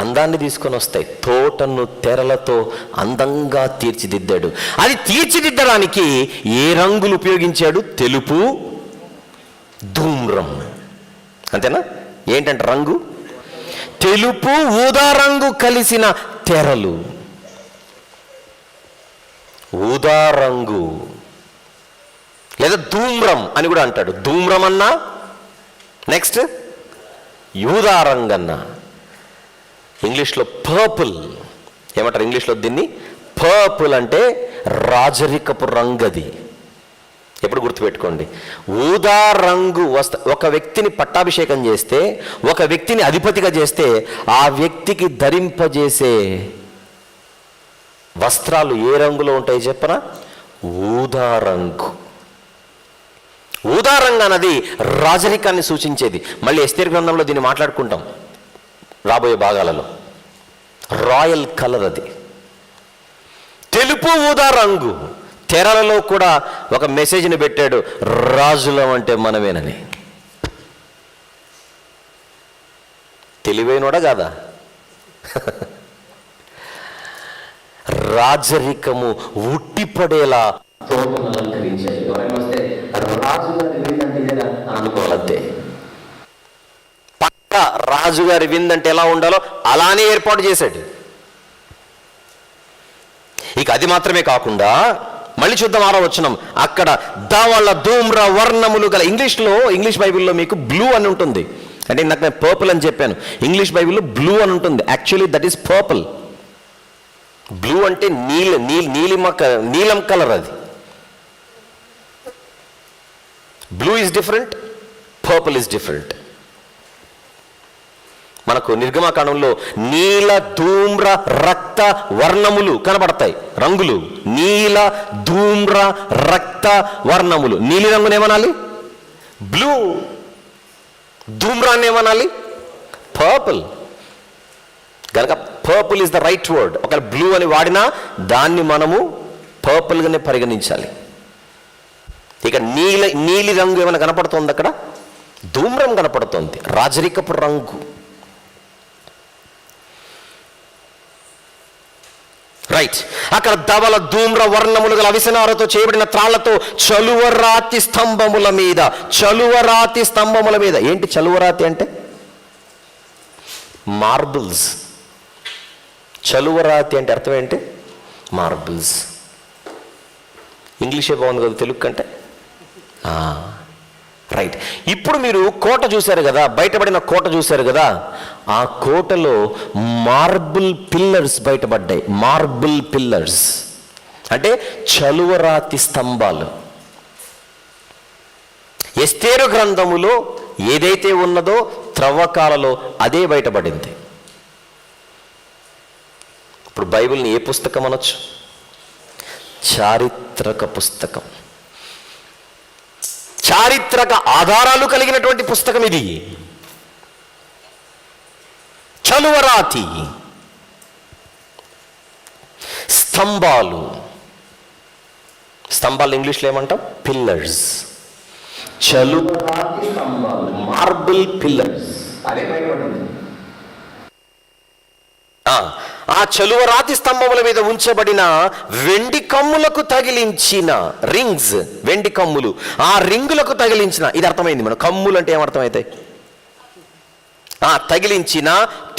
అందాన్ని తీసుకొని వస్తాయి. తోటను తెరలతో అందంగా తీర్చిదిద్దాడు. అది తీర్చిదిద్దడానికి ఏ రంగులు ఉపయోగించాడు? తెలుపు, ధూమ్రం. అంతేనా? ఏంటంటే రంగు తెలుపు, ఊదా రంగు కలిసిన తెరలు. ఊదా రంగు లేదా ధూమ్రం అని కూడా అంటాడు. ధూమ్రం అన్నా, నెక్స్ట్ యూదా రంగు అన్నా. ఇంగ్లీష్లో పర్పుల్ ఏమంటారు? ఇంగ్లీష్లో దీన్ని పర్పుల్ అంటే రాజరికపు రంగది. ఎప్పుడు గుర్తుపెట్టుకోండి, ఊదా రంగు ఒక వ్యక్తిని పట్టాభిషేకం చేస్తే, ఒక వ్యక్తిని అధిపతిగా చేస్తే, ఆ వ్యక్తికి ధరింపజేసే వస్త్రాలు ఏ రంగులో ఉంటాయి చెప్పనా? ఊదా రంగు. ఊదా రంగు అన్నది రాజరికాన్ని సూచించేది. మళ్ళీ ఎస్తేరు గ్రంథంలో దీన్ని మాట్లాడుకుంటాం రాబోయే భాగాలలో. రాయల్ కలర్ అది. తెలుపు, ఊదా రంగు. తెరలలో కూడా ఒక మెసేజ్ని పెట్టాడు, రాజులం అంటే మనమేనని. తెలివైనోడా కాదా? రాజరికము ఉట్టిపడేలా అనుకోవాలంతే. పక్క రాజుగారి విందంటే ఎలా ఉండాలో అలానే ఏర్పాటు చేశాడు. ఇక అది మాత్రమే కాకుండా మళ్ళీ చూద్దాం 6వ వచనం. అక్కడ ధవళ ధూమ్ర వర్ణములు గల, ఇంగ్లీష్ బైబిల్లో మీకు బ్లూ అని ఉంటుంది. అంటే నాకు నేను పర్పుల్ అని చెప్పాను, ఇంగ్లీష్ బైబిల్లో బ్లూ అని ఉంటుంది. Actually that is purple. Blue అంటే నీలం కలర్. అది blue is different, purple is different. మనకు నిర్గమకాండంలో నీల ధూమ్ర రక్త వర్ణములు కనబడతాయి. రంగులు నీల ధూమ్ర రక్త వర్ణములు. నీలి రంగుని ఏమనాలి? బ్లూ. ధూమ్రాన్ని ఏమనాలి? పర్పుల్. కనుక purple is the right word. ఒకవేళ బ్లూ అని వాడినా దాన్ని మనము పర్పుల్గానే పరిగణించాలి. ఇక నీలి రంగు ఏమైనా కనపడుతోంది అక్కడ? ధూమ్రం కనపడుతోంది, రాజరికపు రంగు. రైట్. అక్కడ ధవళ ధూమ్ర వర్ణములు గల అవిసనారతో చేయబడిన త్రాళ్లతో చలువరాతి స్తంభముల మీద. చలువరాతి స్తంభముల మీద. ఏంటి చలువరాతి అంటే? మార్బుల్స్. చలువరాతి అంటే అర్థం ఏంటి? మార్బుల్స్. ఇంగ్లీషే బాగుంది కదా తెలుగు కంటే. రైట్. ఇప్పుడు మీరు కోట చూశారు కదా, బయటపడిన కోట చూశారు కదా. ఆ కోటలో మార్బుల్ పిల్లర్స్ బయటపడ్డాయి. మార్బుల్ పిల్లర్స్ అంటే చలువరాతి స్తంభాలు. ఎస్తేరు గ్రంథములో ఏదైతే ఉన్నదో త్రవ్వకాలలో అదే బయటపడింది. ఇప్పుడు బైబిల్ని ఏ పుస్తకం అనొచ్చు? చారిత్రక పుస్తకం. చారిత్రక ఆధారాలు కలిగినటువంటి పుస్తకం ఇది. చలువరాతి స్తంభాలు. స్తంభాలు ఇంగ్లీష్లో ఏమంటాం? పిల్లర్స్. చలువరాతి స్తంభాలు, మార్బుల్ పిల్లర్స్. అదే బయటపడింది. ఆ చలువరాతి స్తంభముల మీద ఉంచబడిన వెండి కమ్ములకు తగిలించిన రింగ్స్. వెండి కమ్ములు, ఆ రింగులకు తగిలించిన, ఇది అర్థమైంది మనం. కమ్ములు అంటే ఏమర్థమవుతాయి? తగిలించిన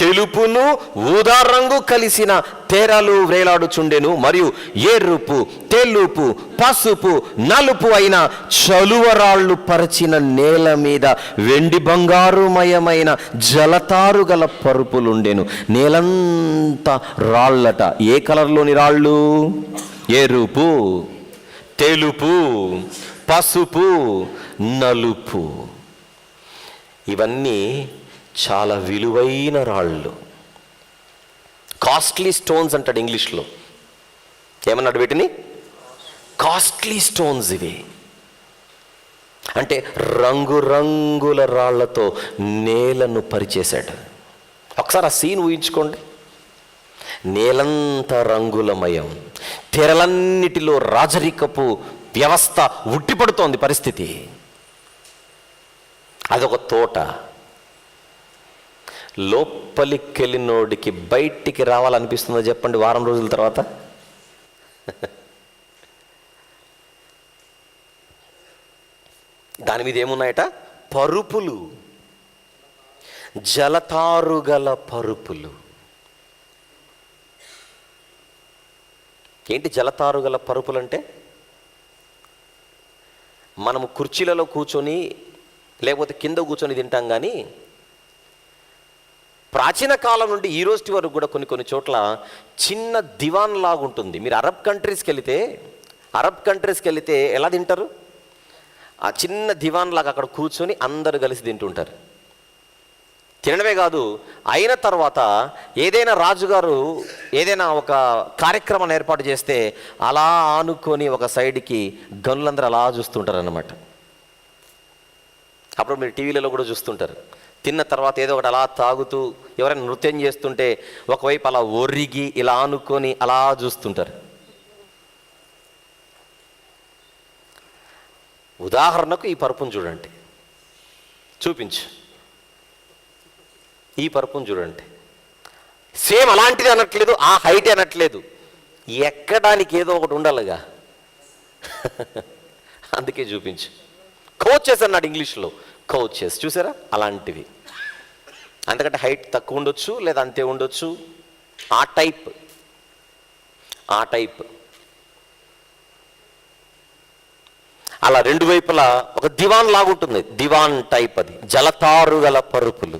తెలుపును ఊదా రంగు కలిసిన తెరలు వేలాడుచుండెను. మరియు ఎరుపు, తెలుపు, పసుపు, నలుపు అయిన చలువరాళ్ళు పరిచిన నేల మీద వెండి బంగారుమయమైన జలతారు గల పరుపులుండెను. నేలంతా రాళ్ళట. ఏ కలర్లోని రాళ్ళు? ఎరుపు, తెలుపు, పసుపు, నలుపు. ఇవన్నీ చాలా విలువైన రాళ్ళు. కాస్ట్లీ స్టోన్స్ అంటాడు ఇంగ్లీష్లో. ఏమన్నాడు వీటిని? కాస్ట్లీ స్టోన్స్ ఇవి. అంటే రంగురంగుల రాళ్లతో నేలను పరిచేశాడు. ఒకసారి ఆ సీన్ ఊహించుకోండి. నేలంతా రంగులమయం, తెరలన్నిటిలో రాజరికపు వ్యవస్థ ఉట్టిపడుతోంది పరిస్థితి. అదొక తోట. లోపలికెళ్ళినోడికి బయటికి రావాలనిపిస్తుందో చెప్పండి వారం రోజుల తర్వాత? దాని మీద ఏమున్నాయట? పరుపులు, జలతారుగల పరుపులు. ఏంటి జలతారుగల పరుపులు అంటే? మనము కుర్చీలలో కూర్చొని లేకపోతే కింద కూర్చొని తింటాం, కానీ ప్రాచీన కాలం నుండి ఈ రోజు వరకు కూడా కొన్ని చోట్ల చిన్న దివాన్ లాగా ఉంటుంది. మీరు అరబ్ కంట్రీస్కి వెళితే ఎలా తింటారు? ఆ చిన్న దివాన్ లాగా అక్కడ కూర్చొని అందరు కలిసి తింటుంటారు. తినడమే కాదు, అయిన తర్వాత ఏదైనా రాజుగారు ఏదైనా ఒక కార్యక్రమాన్ని ఏర్పాటు చేస్తే అలా ఆనుకొని ఒక సైడ్కి గనులందరూ అలా చూస్తుంటారు అన్నమాట. అప్పుడు మీరు టీవీలలో కూడా చూస్తుంటారు. తిన్న తర్వాత ఏదో ఒకటి అలా తాగుతూ ఎవరైనా నృత్యం చేస్తుంటే ఒకవైపు అలా ఒరిగి ఇలా ఆనుకొని అలా చూస్తుంటారు. ఉదాహరణకు ఈ పరుపును చూడండి, చూపించు. ఈ పరుపును చూడండి, సేమ్ అలాంటిది అనట్లేదు, ఆ హైట్ అనట్లేదు, ఎక్కడానికి ఏదో ఒకటి ఉండాలిగా. అందుకే చూపించు. కోచెస్ అన్నాడు ఇంగ్లీష్లో, కోచెస్ చూసారా? అలాంటివి. అంతకంటే హైట్ తక్కువ ఉండొచ్చు, లేదా అంతే ఉండొచ్చు. ఆ టైప్ అలా రెండు వైపులా ఒక దివాన్ లాగుంటుంది, దివాన్ టైప్. అది జలతారుగల పరుపులు.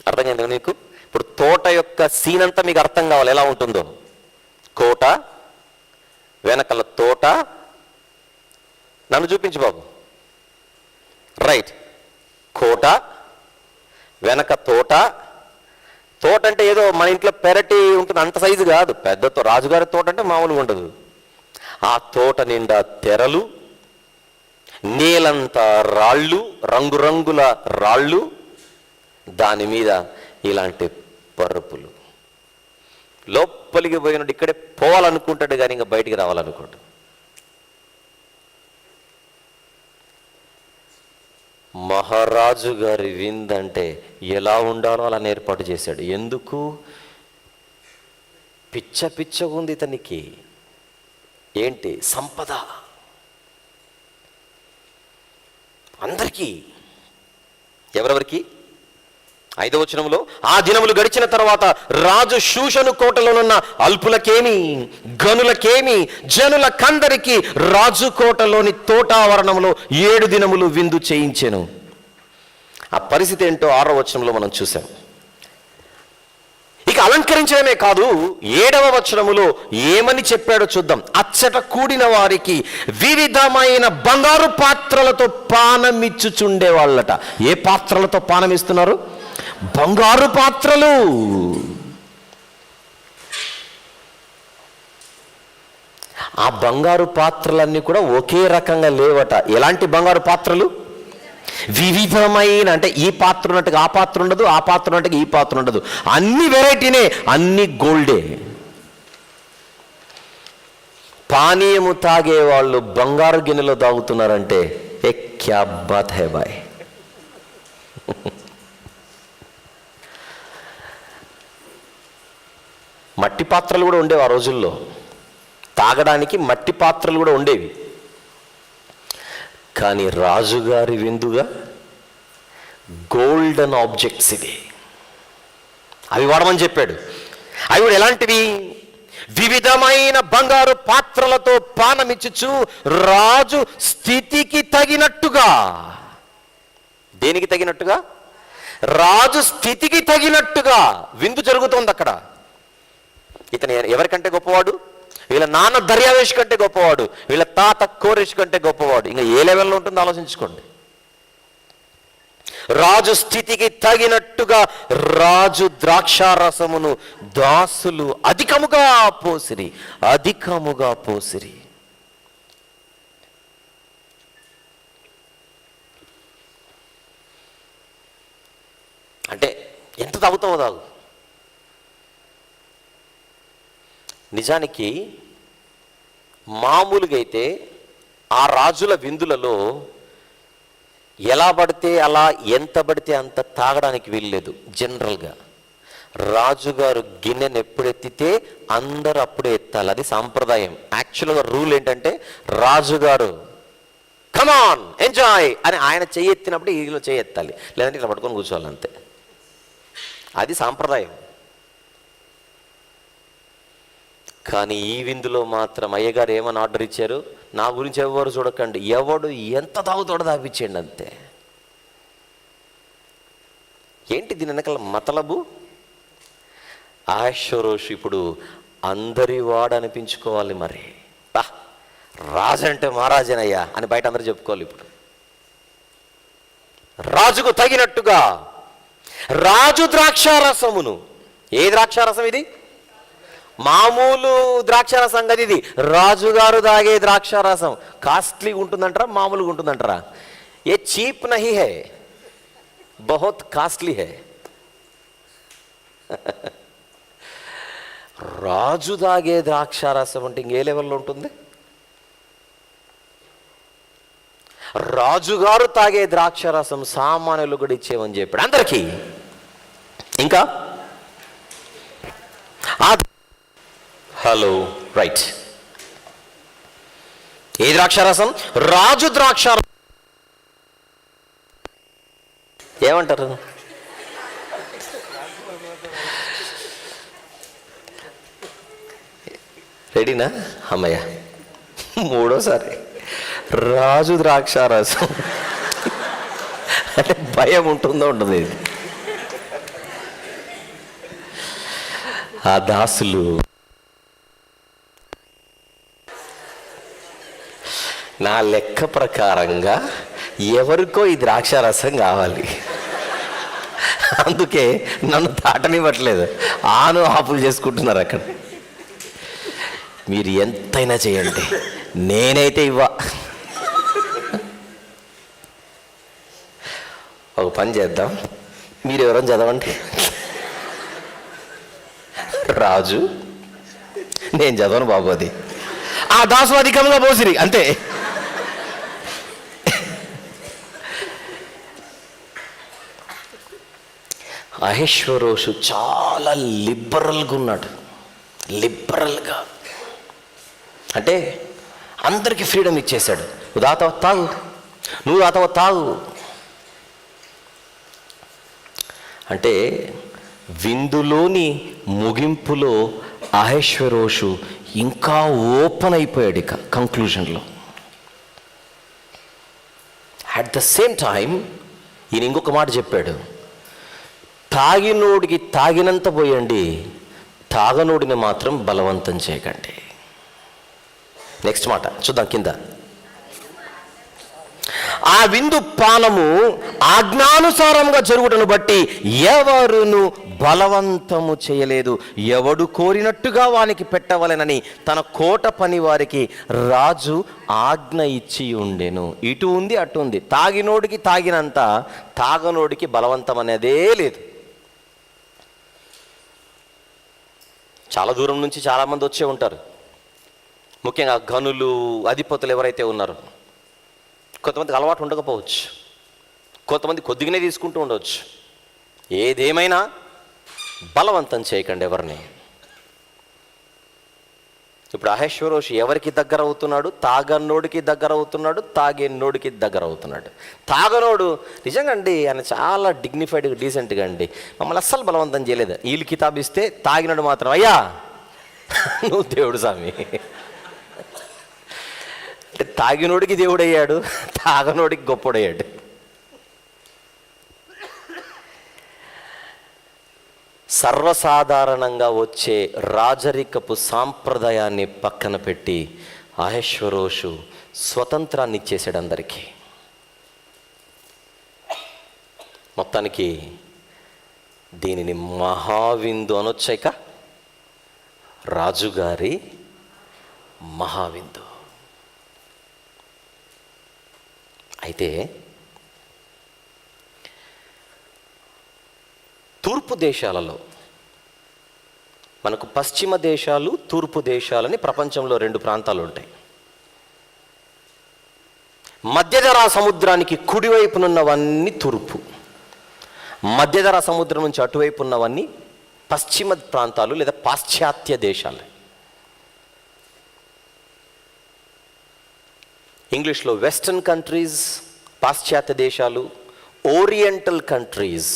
అర్థమైంది మీకు? ఇప్పుడు తోట యొక్క సీన్ అంతా మీకు అర్థం కావాలి ఎలా ఉంటుందో. కోట వెనకల తోట. నన్ను చూపించు బాబు. రైట్. కోట వెనక తోట. తోట అంటే ఏదో మన ఇంట్లో పెరటి ఉంటుంది అంత సైజు కాదు, పెద్ద రాజుగారి తోట అంటే మామూలుగా ఉండదు. ఆ తోట నిండా తెరలు, నేలంతా రాళ్ళు, రంగురంగుల రాళ్ళు, దాని మీద ఇలాంటి పరుపులు. లోపలికి పోయినట్టు ఇక్కడే పోవాలనుకుంటాడు కానీ ఇంకా బయటికి రావాలనుకోడు. మహారాజు గారి విందంటే ఎలా ఉండాలో అలా ఏర్పాటు చేశాడు. ఎందుకు? పిచ్చగా ఉంది ఇతనికి. ఏంటి? సంపద అందరికీ. ఎవరెవరికి? 5వ వచనంలో, ఆ దినములు గడిచిన తర్వాత రాజు షూషను కోటలోనున్న అల్పులకేమి గనులకేమి జనులకందరికీ రాజు కోటలోని తోటావరణంలో 7 దినములు విందు చేయించెను. ఆ పరిస్థితి ఏంటో 6వ వచనంలో మనం చూసాం. ఇక అలంకరించడమే కాదు, 7వ వచనములో ఏమని చెప్పాడో చూద్దాం. అచ్చట కూడిన వారికి వివిధమైన బంగారు పాత్రలతో పానమిచ్చుచుండే వాళ్ళట. ఏ పాత్రలతో పానమిస్తున్నారు? బంగారు పాత్రలు. ఆ బంగారు పాత్రలన్నీ కూడా ఒకే రకంగా లేవట. ఎలాంటి బంగారు పాత్రలు? వివిధమైన, అంటే ఈ పాత్ర ఉన్నట్టుగా ఆ పాత్ర ఉండదు, ఆ పాత్ర ఉన్నట్టుగా ఈ పాత్ర ఉండదు, అన్ని వెరైటీనే, అన్ని గోల్డే. పానీయము తాగే వాళ్ళు బంగారు గిన్నెలో తాగుతున్నారంటే ఏ క్యా బాత్ హై బాయ్. మట్టి పాత్రలు కూడా ఉండేవి ఆ రోజుల్లో, తాగడానికి మట్టి పాత్రలు కూడా ఉండేవి. కానీ రాజుగారి విందుగా గోల్డెన్ ఆబ్జెక్ట్స్ ఇవి, అవి వాడమని చెప్పాడు. అవి కూడా ఎలాంటివి? వివిధమైన బంగారు పాత్రలతో పానమిచ్చుచు రాజు స్థితికి తగినట్టుగా. దేనికి తగినట్టుగా? రాజు స్థితికి తగినట్టుగా విందు జరుగుతోంది అక్కడ. ఇతను ఎవరికంటే గొప్పవాడు? వీళ్ళ నాన్న దర్యావేష్ కంటే గొప్పవాడు, వీళ్ళ తాత కోరేష్ కంటే గొప్పవాడు. ఇంకా ఏ లెవెల్లో ఉంటుందో ఆలోచించుకోండి. రాజు స్థితికి తగినట్టుగా రాజు ద్రాక్షారసమును దాసులు అధికముగా పోసిరి. అంటే ఎంత తాగుతావో తాగు. నిజానికి మామూలుగా అయితే ఆ రాజుల విందులలో ఎలా పడితే అలా, ఎంత పడితే అంత తాగడానికి వీల్లేదు. జనరల్గా రాజుగారు గిన్నెను ఎప్పుడెత్తితే అందరూ అప్పుడే ఎత్తాలి, అది సాంప్రదాయం. యాక్చువల్గా రూల్ ఏంటంటే రాజుగారు కమాన్ ఎంజాయ్ అని ఆయన చెయ్యి ఎత్తినప్పుడు ఈలో చెయ్యి ఎత్తాలి, లేదంటే ఇట్లా పట్టుకొని కూర్చోవాలి, అంతే. అది సాంప్రదాయం. కానీ ఈ విందులో మాత్రం అయ్యగారు ఏమని ఆర్డర్ ఇచ్చారు? నా గురించి ఎవరు చూడకండి, ఎవడు ఎంత తాగుతాడో తాపించండి, అంతే. ఏంటి దీని వెనకాల మతలబు? అహష్వేరోషు ఇప్పుడు అందరి వాడు అనిపించుకోవాలి. మరి రాజు అంటే మహారాజనయ్యా అని బయట అందరూ చెప్పుకోవాలి. ఇప్పుడు రాజుకు తగినట్టుగా రాజు ద్రాక్షారసమును, ఏ ద్రాక్షారసం ఇది? మామూలు ద్రాక్షారసం కదా ఇది, రాజుగారు తాగే ద్రాక్షారసం. కాస్ట్లీగా ఉంటుందంటారా, మామూలుగా ఉంటుందంటారా? ఏ చీప్ నహీ హై, బహుత్ కాస్ట్లీ హై. రాజు తాగే ద్రాక్షారసం అంటే ఇంకే లెవెల్లో ఉంటుంది? రాజుగారు తాగే ద్రాక్షారసం సామాన్యులు కూడా ఇచ్చేవని చెప్పాడు అందరికీ. ఇంకా హలో రైట్, ఏ ద్రాక్షారసం? రాజు ద్రాక్షారసం. ఏమంటారు? రెడీనా? అమ్మయ్య, మూడోసారి రాజు ద్రాక్షారసం అంటే భయం ఉంటుందో ఉండదు. ఇది ఆ దాసులు నా లెక్క ప్రకారంగా ఎవరికో ఈ ద్రాక్షారసం కావాలి, అందుకే నన్ను దాటనివ్వట్లేదు, ఆను ఆపులు చేసుకుంటున్నారు అక్కడ. మీరు ఎంతైనా చేయండి, నేనైతే ఇవ్వ. ఒక పని చేద్దాం, మీరు ఎవరైనా చదవండి. రాజు, నేను చదవను బాబు, అది ఆ దాసు అధికంగా పోసిరి, అంతే. అహష్వేరోషు చాలా లిబరల్గా ఉన్నాడు. లిబరల్గా అంటే అందరికీ ఫ్రీడమ్ ఇచ్చేశాడు. నువ్వు తాగుతావా తాగు, నువ్వు తాగుతావా తాగు. అంటే విందులోని ముగింపులో అహష్వేరోషు ఇంకా ఓపెన్ అయిపోయాడు. ఇక కంక్లూజన్లో అట్ ద సేమ్ టైం ఈయన ఇంకొక మాట చెప్పాడు, తాగినోడికి తాగినంత పోయండి, తాగనోడిని మాత్రం బలవంతం చేయకండి. నెక్స్ట్ మాట చూద్దాం కింద. ఆ విందు పానము ఆజ్ఞానుసారంగా జరుగుటను బట్టి ఎవరును బలవంతము చేయలేదు, ఎవడు కోరినట్టుగా వానికి పెట్టవలెనని తన కోట పని వారికి రాజు ఆజ్ఞ ఇచ్చి ఉండెను. ఇటు ఉంది అటు ఉంది, తాగినోడికి తాగినంత, తాగనోడికి బలవంతం అనేదే లేదు. చాలా దూరం నుంచి చాలామంది వచ్చే ఉంటారు, ముఖ్యంగా గనులు, అధిపతులు ఎవరైతే ఉన్నారో. కొంతమందికి అలవాటు ఉండకపోవచ్చు, కొంతమంది కొద్దిగానే తీసుకుంటూ ఉండవచ్చు. ఏదేమైనా బలవంతం చేయకండి ఎవరిని. ఇప్పుడు అహష్వేరోషు ఎవరికి దగ్గర అవుతున్నాడు? తాగనోడికి దగ్గర అవుతున్నాడు, తాగేనోడికి దగ్గర అవుతున్నాడు. తాగనోడు నిజంగా అండి ఆయన చాలా డిగ్నిఫైడ్గా, డీసెంట్గా అండి, మమ్మల్ని అస్సలు బలవంతం చేయలేదు. వీళ్ళు కితాబు ఇస్తే తాగినోడు మాత్రం అయ్యా నువ్వు దేవుడు స్వామి అంటే తాగినోడికి దేవుడయ్యాడు, తాగనోడికి గొప్పడయ్యాడు. సర్వసాధారణంగా వచ్చే రాజరికపు సాంప్రదాయాన్ని పక్కన పెట్టి అహష్వేరోషు స్వతంత్రాన్ని ఇచ్చేసాడు అందరికీ. మొత్తానికి దీనిని మహావిందు అనొచ్చాక, రాజుగారి మహావిందు. అయితే తూర్పు దేశాలలో, మనకు పశ్చిమ దేశాలు, తూర్పు దేశాలని ప్రపంచంలో 2 ప్రాంతాలు ఉంటాయి. మధ్యధరా సముద్రానికి కుడివైపునున్నవన్నీ తూర్పు, మధ్యధరా సముద్రం నుంచి అటువైపు ఉన్నవన్నీ పశ్చిమ ప్రాంతాలు లేదా పాశ్చాత్య దేశాలు. ఇంగ్లీష్లో వెస్టర్న్ కంట్రీస్ పాశ్చాత్య దేశాలు, ఓరియంటల్ కంట్రీస్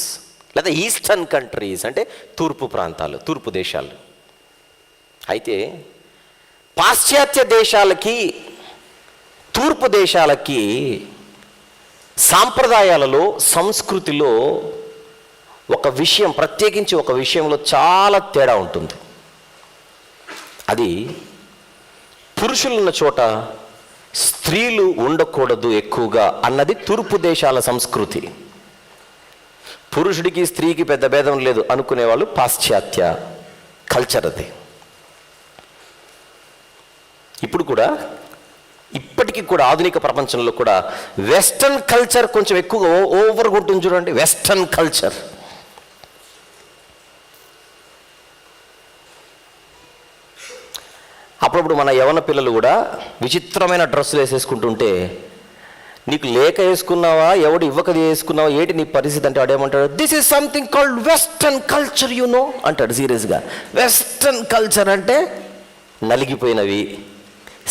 లేదా ఈస్టర్న్ కంట్రీస్ అంటే తూర్పు ప్రాంతాలు, తూర్పు దేశాలు. అయితే పాశ్చాత్య దేశాలకి, తూర్పు దేశాలకి సాంప్రదాయాలలో, సంస్కృతిలో ఒక విషయం, ప్రత్యేకించి ఒక విషయంలో చాలా తేడా ఉంటుంది. అది పురుషులున్న చోట స్త్రీలు ఉండకూడదు ఎక్కువగా అన్నది తూర్పు దేశాల సంస్కృతి. పురుషుడికి స్త్రీకి పెద్ద భేదం లేదు అనుకునేవాళ్ళు పాశ్చాత్య కల్చర్ అది. ఇప్పటికీ కూడా ఆధునిక ప్రపంచంలో కూడా వెస్టర్న్ కల్చర్ కొంచెం ఎక్కువగా ఓవర్గా ఉంటుంది చూడండి. వెస్టర్న్ కల్చర్ అప్పుడప్పుడు మన యవన పిల్లలు కూడా విచిత్రమైన డ్రెస్సులు వేసేసుకుంటుంటే, నీకు లేక వేసుకున్నావా, ఎవడు ఇవ్వకది వేసుకున్నావా, ఏంటి నీ పరిస్థితి అంటే వాడేమంటాడు, this is something called western culture you know అంటాడు సీరియస్గా. వెస్టర్న్ కల్చర్ అంటే నలిగిపోయినవి,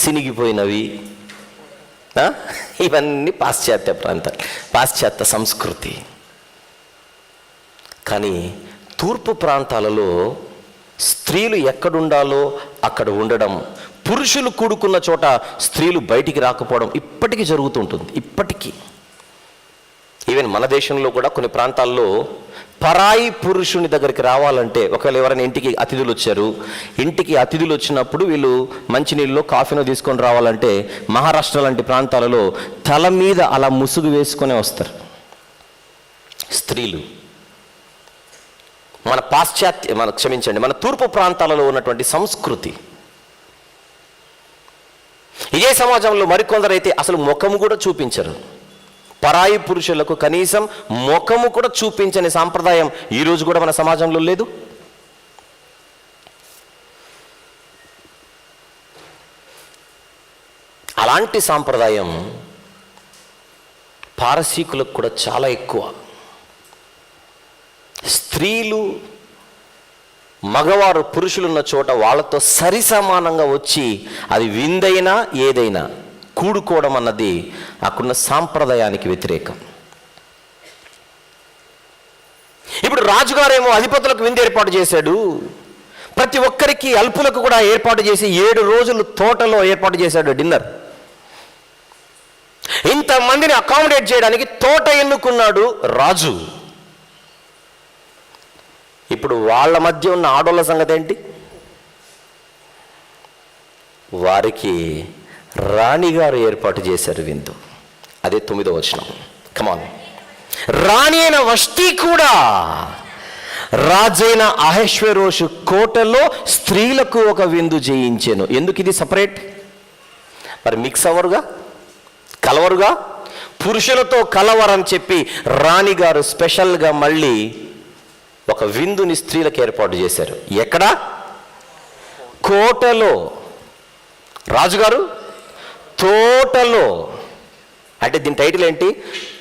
సినిగిపోయినవి, ఇవన్నీ పాశ్చాత్య ప్రాంతాలు, పాశ్చాత్య సంస్కృతి. కానీ తూర్పు ప్రాంతాలలో స్త్రీలు ఎక్కడుండాలో అక్కడ ఉండడం, పురుషులు కూడుకున్న చోట స్త్రీలు బయటికి రాకపోవడం ఇప్పటికీ జరుగుతుంటుంది. ఇప్పటికీ ఈవెన్ మన దేశంలో కూడా కొన్ని ప్రాంతాల్లో పరాయి పురుషుని దగ్గరికి రావాలంటే, ఒకవేళ ఎవరైనా ఇంటికి అతిథులు వచ్చారు, ఇంటికి అతిథులు వచ్చినప్పుడు వీళ్ళు మంచినీళ్ళు కాఫీనో తీసుకొని రావాలంటే మహారాష్ట్ర లాంటి ప్రాంతాలలో తల మీద అలా ముసుగు వేసుకొని వస్తారు స్త్రీలు. మన తూర్పు ప్రాంతాలలో ఉన్నటువంటి సంస్కృతి. ఇదే సమాజంలో మరికొందరైతే అసలు ముఖము కూడా చూపించరు. పరాయి పురుషులకు కనీసం ముఖము కూడా చూపించని సాంప్రదాయం ఈరోజు కూడా మన సమాజంలో లేదు. అలాంటి సాంప్రదాయం పారసీకులకు కూడా చాలా ఎక్కువ. స్త్రీలు, మగవారు, పురుషులున్న చోట వాళ్ళతో సరి సమానంగా వచ్చి అది విందైనా ఏదైనా కూడుకోవడం అన్నది అక్కడున్న సాంప్రదాయానికి వ్యతిరేకం. ఇప్పుడు రాజుగారేమో అధిపతులకు విందు ఏర్పాటు చేశాడు, ప్రతి ఒక్కరికి అల్పులకు కూడా ఏర్పాటు చేసి 7 రోజులు తోటలో ఏర్పాటు చేశాడు డిన్నర్. ఇంతమందిని అకామిడేట్ చేయడానికి తోట ఎన్నుకున్నాడు రాజు. ఇప్పుడు వాళ్ళ మధ్య ఉన్న ఆడోళ్ళ సంగతి ఏంటి? వారికి రాణిగారు ఏర్పాటు చేశారు విందు. అదే 9వ వచనం. కమాన్. రాణి అయిన వష్టి కూడా రాజైన అహశ్వేరోషు కోటలో స్త్రీలకు ఒక విందు చేయించాను. ఎందుకు ఇది సపరేట్? మరి మిక్స్ అవ్వరుగా, కలవరుగా. పురుషులతో కలవరని చెప్పి రాణిగారు స్పెషల్గా మళ్ళీ ఒక విందుని స్త్రీలకు ఏర్పాటు చేశారు. ఎక్కడ? కోటలో. రాజుగారు తోటలో. అంటే దీని టైటిల్ ఏంటి?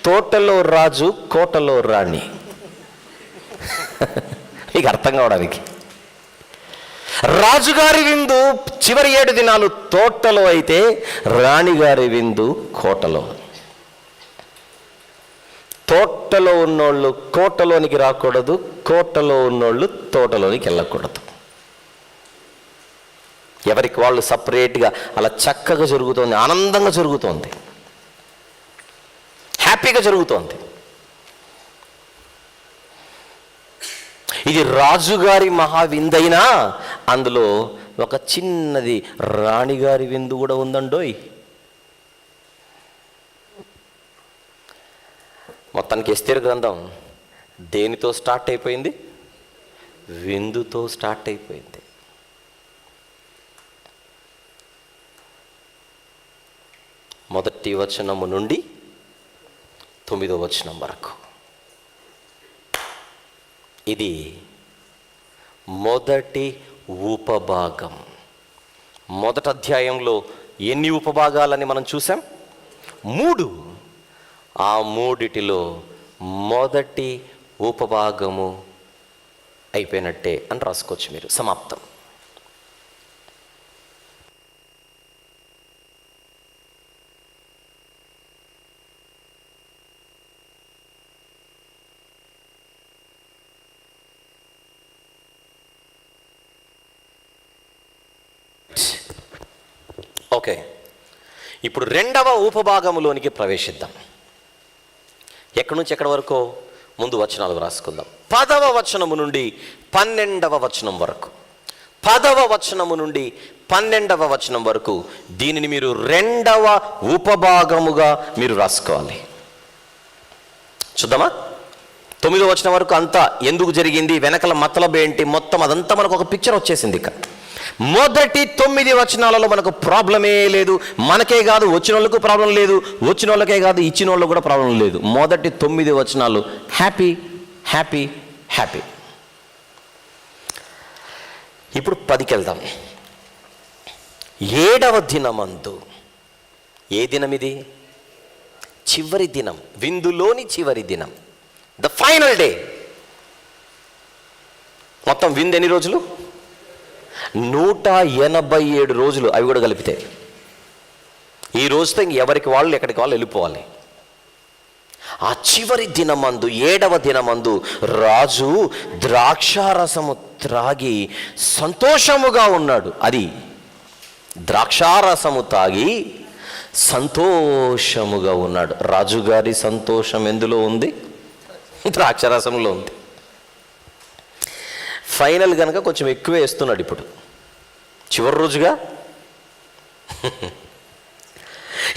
తోటలో రాజు, కోటలో రాణి. మీకు అర్థం కావడానికి. రాజుగారి విందు చివరి 7 దినాలు తోటలో అయితే రాణిగారి విందు కోటలో. తోటలో ఉన్నోళ్ళు కోటలోనికి రాకూడదు, కోటలో ఉన్నోళ్ళు తోటలోనికి వెళ్ళకూడదు. ఎవరికి వాళ్ళు సపరేట్గా అలా చక్కగా జరుగుతోంది, ఆనందంగా జరుగుతోంది, హ్యాపీగా జరుగుతోంది. ఇది రాజుగారి మహావిందైనా అందులో ఒక చిన్నది రాణిగారి విందు కూడా ఉందండోయ్. మొత్తానికి ఎస్తేరు గ్రంథం దేనితో స్టార్ట్ అయిపోయింది? విందుతో స్టార్ట్ అయిపోయింది. మొదటి వచనము నుండి 9వ వచనం వరకు. ఇది మొదటి ఉపభాగం. మొదటి అధ్యాయంలో ఎన్ని ఉపభాగాలని మనం చూసాం? 3. ఆ 3 మొదటి ఉపభాగము అయిపోయినట్టే అని రాసుకోవచ్చు మీరు. సమాప్తం. ఓకే, ఇప్పుడు 2వ ఉపభాగములోనికి ప్రవేశిద్దాం. ఎక్కడి నుంచి ఎక్కడి వరకు? ముందు వచనాలు రాసుకుందాం. 10వ వచనము నుండి 12వ వచనం వరకు. 10వ వచనము నుండి 12వ వచనం వరకు దీనిని మీరు 2వ ఉపభాగముగా మీరు రాసుకోవాలి. చూద్దామా? 9వ వచనం వరకు అంతా ఎందుకు జరిగింది, వెనకల మతలబు ఏంటి, మొత్తం అదంతా మనకు ఒక పిక్చర్ వచ్చేసింది. ఇక మొదటి 9 వచనాలలో మనకు ప్రాబ్లమే లేదు. మనకే కాదు, వచ్చిన వాళ్ళకు ప్రాబ్లం లేదు. వచ్చిన వాళ్ళకే కాదు, ఇచ్చిన వాళ్ళకు కూడా ప్రాబ్లం లేదు. మొదటి 9 వచనాలు హ్యాపీ హ్యాపీ హ్యాపీ. ఇప్పుడు 10కి వెళ్దాం. 7వ దినమందు. ఏ దినం ఇది? చివరి దినం, విందులోని చివరి దినం, ద ఫైనల్ డే. మొత్తం విందు ఎన్ని రోజులు? 187 రోజులు. అవి కూడా కలిపితే ఈ రోజుతో ఇంక ఎవరికి వాళ్ళు ఎక్కడికి వాళ్ళు వెళ్ళిపోవాలి. ఆ చివరి దినమందు, 7వ దినమందు రాజు ద్రాక్షారసము త్రాగి సంతోషముగా ఉన్నాడు. అది ద్రాక్షారసము తాగి సంతోషముగా ఉన్నాడు. రాజుగారి సంతోషం ఎందులో ఉంది? ద్రాక్షారసంలో ఉంది. ఫైనల్ కనుక కొంచెం ఎక్కువే వేస్తున్నాడు. ఇప్పుడు చివరి రోజుగా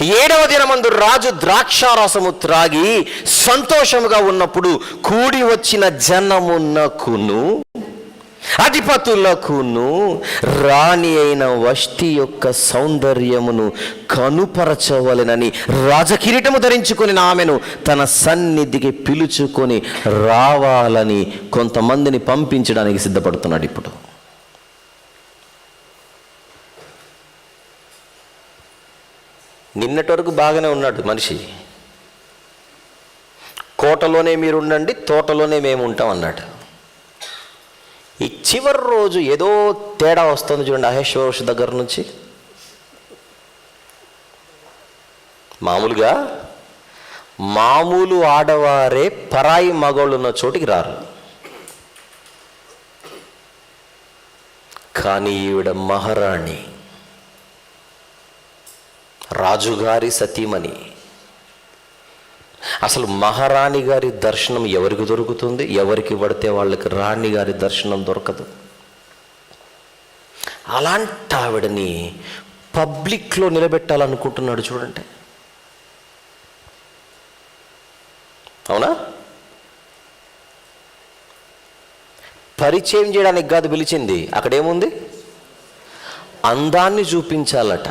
7వ దినమందు రాజు ద్రాక్షారసము త్రాగి సంతోషముగా ఉన్నప్పుడు కూడి వచ్చిన జనమునకును అధిపతులకును రాణి అయిన వష్టి యొక్క సౌందర్యమును కనుపరచవలెనని రాజకిరీటము ధరించుకొని ఆమెను తన సన్నిధికి పిలుచుకొని రావాలని కొంతమందిని పంపించడానికి సిద్ధపడుతున్నాడు. ఇప్పుడు నిన్నటి వరకు బాగానే ఉన్నాడు మనిషి. కోటలోనే మీరు ఉండండి, తోటలోనే మేము ఉంటాం అన్నాడు. ఈ చివరి రోజు ఏదో తేడా వస్తుంది చూడండి. అహేశ్వరోషు దగ్గర నుంచి మామూలుగా మామూలు ఆడవారే పరాయి మగవాళ్ళు ఉన్న చోటికి రారు. కానీ ఈవిడ మహారాణి, రాజుగారి సతీమణి. అసలు మహారాణి గారి దర్శనం ఎవరికి దొరుకుతుంది? ఎవరికి పడితే వాళ్ళకి రాణి గారి దర్శనం దొరకదు. అలాంటి ఆవిడని పబ్లిక్లో నిలబెట్టాలనుకుంటున్నాడు చూడండి. అవునా? పరిచయం చేయడానికి కాదు పిలిచింది. అక్కడేముంది? అందాన్ని చూపించాలట.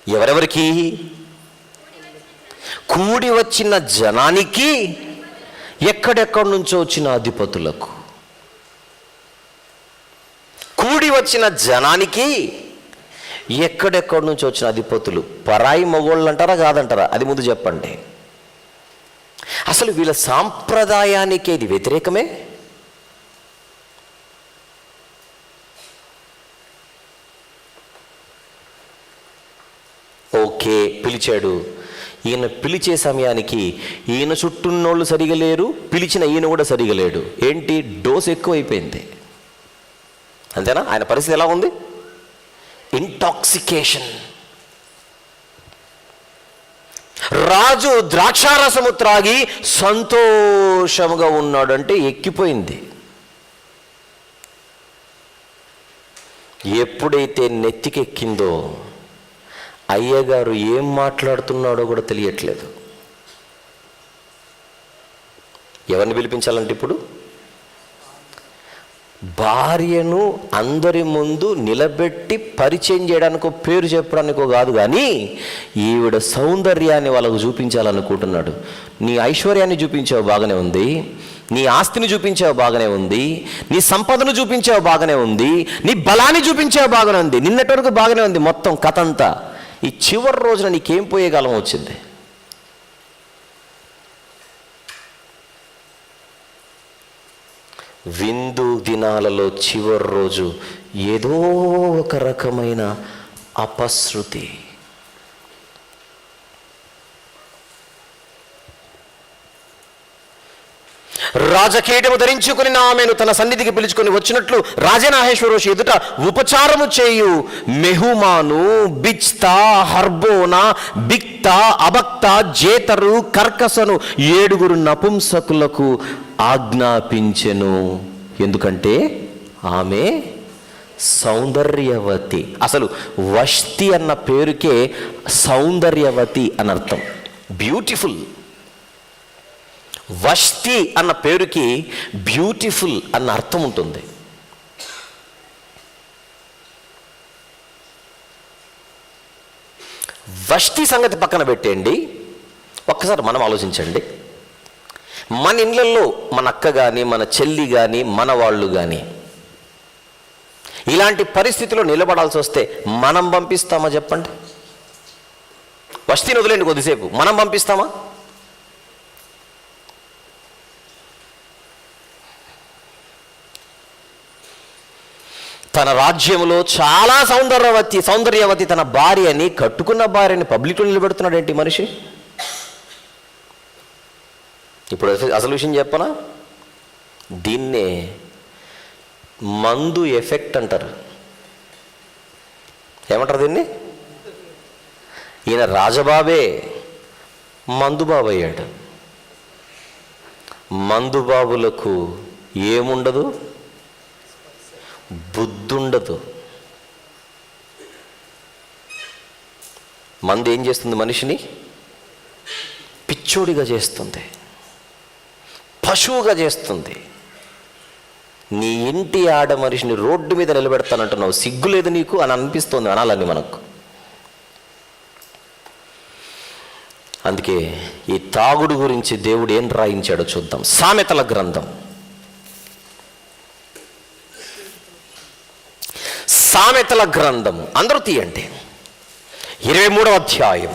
ఎవరెవరికి? కూడి వచ్చిన జనానికి, ఎక్కడెక్కడి నుంచో వచ్చిన అధిపతులకు. కూడి వచ్చిన జనానికి, ఎక్కడెక్కడి నుంచి వచ్చిన అధిపతులు. పరాయి మగోళ్ళు అంటారా కాదంటారా? అది ముందు చెప్పండి. అసలు వీళ్ళ సాంప్రదాయానికి ఇది వ్యతిరేకమే. ఓకే, పిలిచాడు. ఈయన పిలిచే సమయానికి ఈయన చుట్టూన్నోళ్ళు సరిగా లేరు, పిలిచిన ఈయన కూడా సరిగా లేడు. ఏంటి? డోస్ ఎక్కువైపోయింది. అంతేనా? ఆయన పరిస్థితి ఎలా ఉంది? ఇంటాక్సికేషన్. రాజు ద్రాక్షారసము త్రాగి సంతోషముగా ఉన్నాడు అంటే ఎక్కిపోయింది. ఎప్పుడైతే నెత్తికెక్కిందో అయ్యగారు ఏం మాట్లాడుతున్నాడో కూడా తెలియట్లేదు. ఎవరిని పిలిపించాలంటే ఇప్పుడు భార్యను అందరి ముందు నిలబెట్టి పరిచయం చేయడానికో పేరు చెప్పడానికో కాదు, కానీ ఈవిడ సౌందర్యాన్ని వాళ్ళకు చూపించాలనుకుంటున్నాడు. నీ ఐశ్వర్యాన్ని చూపించావు బాగానే ఉంది, నీ ఆస్తిని చూపించావు బాగానే ఉంది, నీ సంపదను చూపించావు బాగానే ఉంది, నీ బలాన్ని చూపించావు బాగానే ఉంది, నిన్నటి వరకు బాగానే ఉంది మొత్తం కథ అంతా. ఈ చివరి రోజున నీకేం పోయే కాలం వచ్చింది? విందు దినాలలో చివరి రోజు ఏదో ఒక రకమైన అపశృతి. రాజకీటము ధరించుకుని ఆమెను తన సన్నిధికి పిలుచుకొని వచ్చినట్లు రాజనాహేశ్వరోషి ఎదుట ఉపచారము చేయు మెహుమాను, బిచ్తా, హర్బోనా, బిక్తా, అబక్తా, జేతరు, కర్కసను 7 నపుంసకులకు ఆజ్ఞాపించెను. ఎందుకంటే ఆమె సౌందర్యవతి. అసలు వష్టి అన్న పేరుకే సౌందర్యవతి అని అర్థం, బ్యూటిఫుల్. వష్టి అన్న పేరుకి బ్యూటిఫుల్ అన్న అర్థం ఉంటుంది. వష్టి సంగతి పక్కన పెట్టేయండి, ఒక్కసారి మనం ఆలోచించండి. మన ఇళ్ళల్లో మన అక్క కానీ, మన చెల్లి కానీ, మన వాళ్ళు కానీ ఇలాంటి పరిస్థితిలో నిలబడాల్సి వస్తే మనం పంపిస్తామా చెప్పండి? వష్టిని వదిలేండి కొద్దిసేపు, మనం పంపిస్తామా? తన రాజ్యంలో చాలా సౌందర్యవతి తన భార్యని, కట్టుకున్న భార్యని పబ్లిక్లో నిలబెడుతున్నాడు ఏంటి మనిషి? ఇప్పుడు అసలు విషయం చెప్పనా? దీన్నే మందు ఎఫెక్ట్ అంటారు. ఏమంటారు దీన్ని? ఈయన రాజబాబే మందుబాబు అయ్యాడు. మందుబాబులకు ఏముండదు, బుద్ధుండదు. మందు ఏం చేస్తుంది? మనిషిని పిచ్చోడిగా చేస్తుంది, పశువుగా చేస్తుంది. నీ ఇంటి ఆడ మనిషిని రోడ్డు మీద నిలబెడతానంటున్నావు, సిగ్గులేదు నీకు అని అనిపిస్తుంది, అనాలని మనకు. అందుకే ఈ తాగుడు గురించి దేవుడు ఏం రాయించాడో చూద్దాం. సామెతల గ్రంథం, సామెతల గ్రంథం అందరూ తీయండి, 23వ అధ్యాయం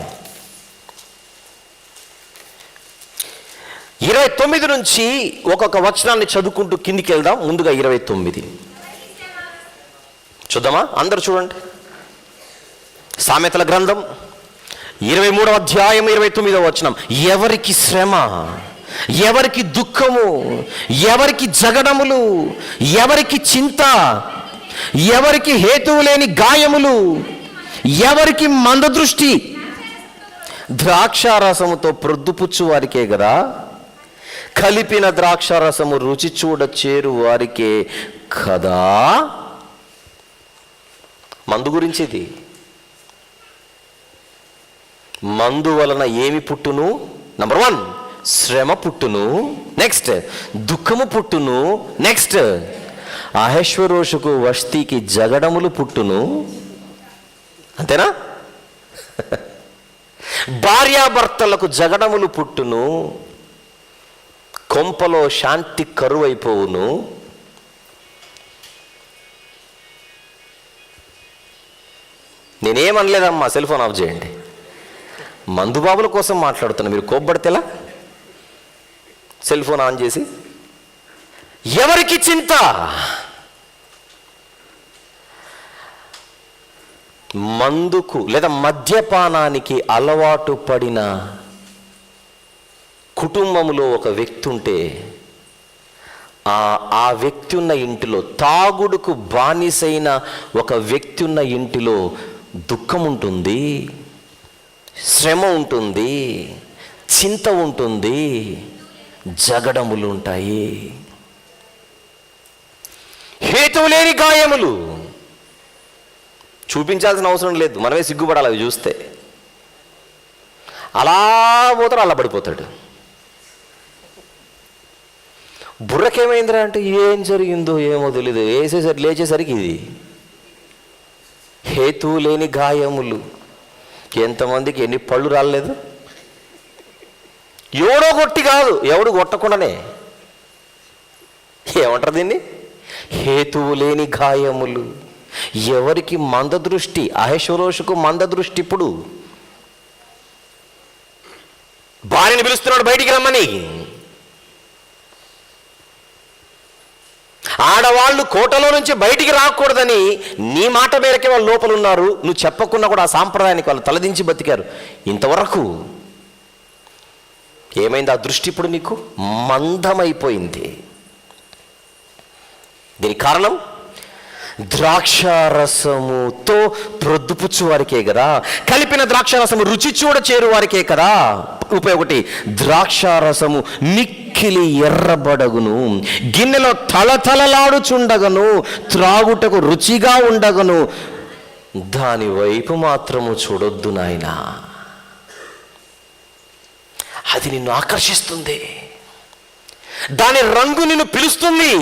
29 నుంచి ఒక్కొక్క వచనాన్ని చదువుకుంటూ కిందికి వెళ్దాం. ముందుగా 29 చూద్దామా? అందరూ చూడండి. సామెతల గ్రంథం 23వ అధ్యాయం 29వ వచనం. ఎవరికి శ్రమ, ఎవరికి దుఃఖము, ఎవరికి జగడములు, ఎవరికి చింత, ఎవరికి హేతువు లేని గాయములు, ఎవరికి మందదృష్టి, ద్రాక్షారసముతో ప్రొద్దుపుచ్చు వారికే కదా, కలిపిన ద్రాక్షారసము రుచి చూడ చేరు వారికే కదా. మందు గురించి ఇది. మందు వలన ఏమి పుట్టును? నంబర్ 1 శ్రమ పుట్టును, నెక్స్ట్ దుఃఖము పుట్టును, నెక్స్ట్ అహేశ్వరోషుకు వష్టికి జగడములు పుట్టును. అంతేనా? భార్యాభర్తలకు జగడములు పుట్టును, కొంపలో శాంతి కరువైపోవును. నేనేమనలేదమ్మా, సెల్ ఫోన్ ఆఫ్ చేయండి. మందుబాబుల కోసం మాట్లాడుతున్నా, మీరు కోప్పడితేలా? సెల్ ఫోన్ ఆన్ చేసి ఎవరికి చింత, మందుకు లేదా మద్యపానానికి అలవాటు పడిన కుటుంబంలో ఒక వ్యక్తి ఉంటే ఆ వ్యక్తి ఉన్న ఇంటిలో, తాగుడుకు బానిసైన ఒక వ్యక్తి ఉన్న ఇంటిలో దుఃఖం ఉంటుంది, శ్రమ ఉంటుంది, చింత ఉంటుంది, జగడములు ఉంటాయి, హేతువు లేని గాయములు. చూపించాల్సిన అవసరం లేదు, మనమే సిగ్గుపడాలి అవి చూస్తే. అలా పోతాడు, అలా పడిపోతాడు. బుర్రకేమైందిరా అంటే ఏం జరిగిందో ఏమో తెలీదు, లేచేసరికి ఇది హేతువు లేని గాయములు. ఎంతమందికి ఎన్ని పళ్ళు రాలేదు? ఎవడో కొట్టి కాదు, ఎవడు కొట్టకుండానే. ఏమంటారు దీన్ని? హేతువు లేని గాయములు. ఎవరికి మందదృష్టి? అహష్వేరోషుకు మందదృష్టి. ఇప్పుడు భార్యని పిలుస్తున్నాడు బయటికి రమ్మని. ఆడవాళ్ళు కోటలో నుంచి బయటికి రాకూడదని నీ మాట మేరకే వాళ్ళు లోపల ఉన్నారు. నువ్వు చెప్పకున్నా కూడా ఆ సాంప్రదాయానికి వాళ్ళు తలదించి బతికారు. ఇంతవరకు ఏమైంది? ఆ దృష్టి ఇప్పుడు నీకు మందమైపోయింది. దీనికి కారణం ద్రాక్షారసముతో ప్రొద్దుపుచ్చు వారికే కదా, కలిపిన ద్రాక్షారసము రుచి చూడ చేరు వారికే కదా. ఉపయోగటి, ద్రాక్షారసము మిక్కిలి ఎర్రబడగును, గిన్నెలో తలతలలాడుచుండగను, త్రాగుటకు రుచిగా ఉండగను, దాని వైపు మాత్రము చూడొద్దు నాయనా. అది నిన్ను ఆకర్షిస్తుంది, దాని రంగు నిన్ను పిలుస్తుంది.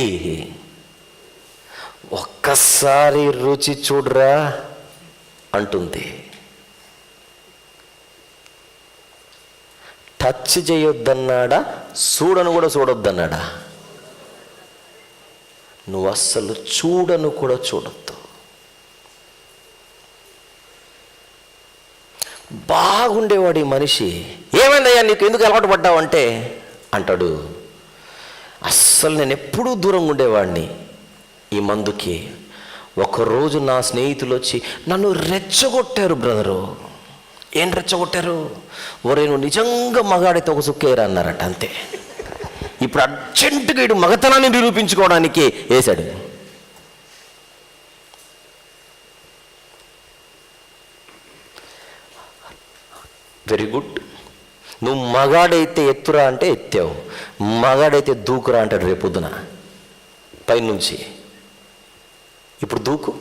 ఒక్కసారి రుచి చూడరా అంటుంది. టచ్ చేయొద్దన్నాడా? చూడను కూడా చూడొద్దన్నాడా? నువ్వు అస్సలు చూడను కూడా చూడొద్దు. బాగుండేవాడు ఈ మనిషి. ఏమైందయ్యా నీకు, ఎందుకు అలవాటు పడ్డావు అంటే అంటాడు, అస్సలు నేను ఎప్పుడూ దూరంగా ఉండేవాడిని ఈ మందుకి. ఒకరోజు నా స్నేహితులు వచ్చి నన్ను రెచ్చగొట్టారు. బ్రదరు, ఏం రెచ్చగొట్టారు? ఒరే నువ్వు నిజంగా మగాడితో ఒక సుక్కేరా అన్నారట. అంతే. ఇప్పుడు అర్జెంటుగా ఇటు మగతనాన్ని నిరూపించుకోవడానికి వేశాడు. Very good. నువ్వు మగాడైతే ఎత్తురా అంటే ఎత్తావు, మగాడైతే దూకురా అంటాడు రేపొద్దున పైనుంచి. ఇప్పుడు దూకు.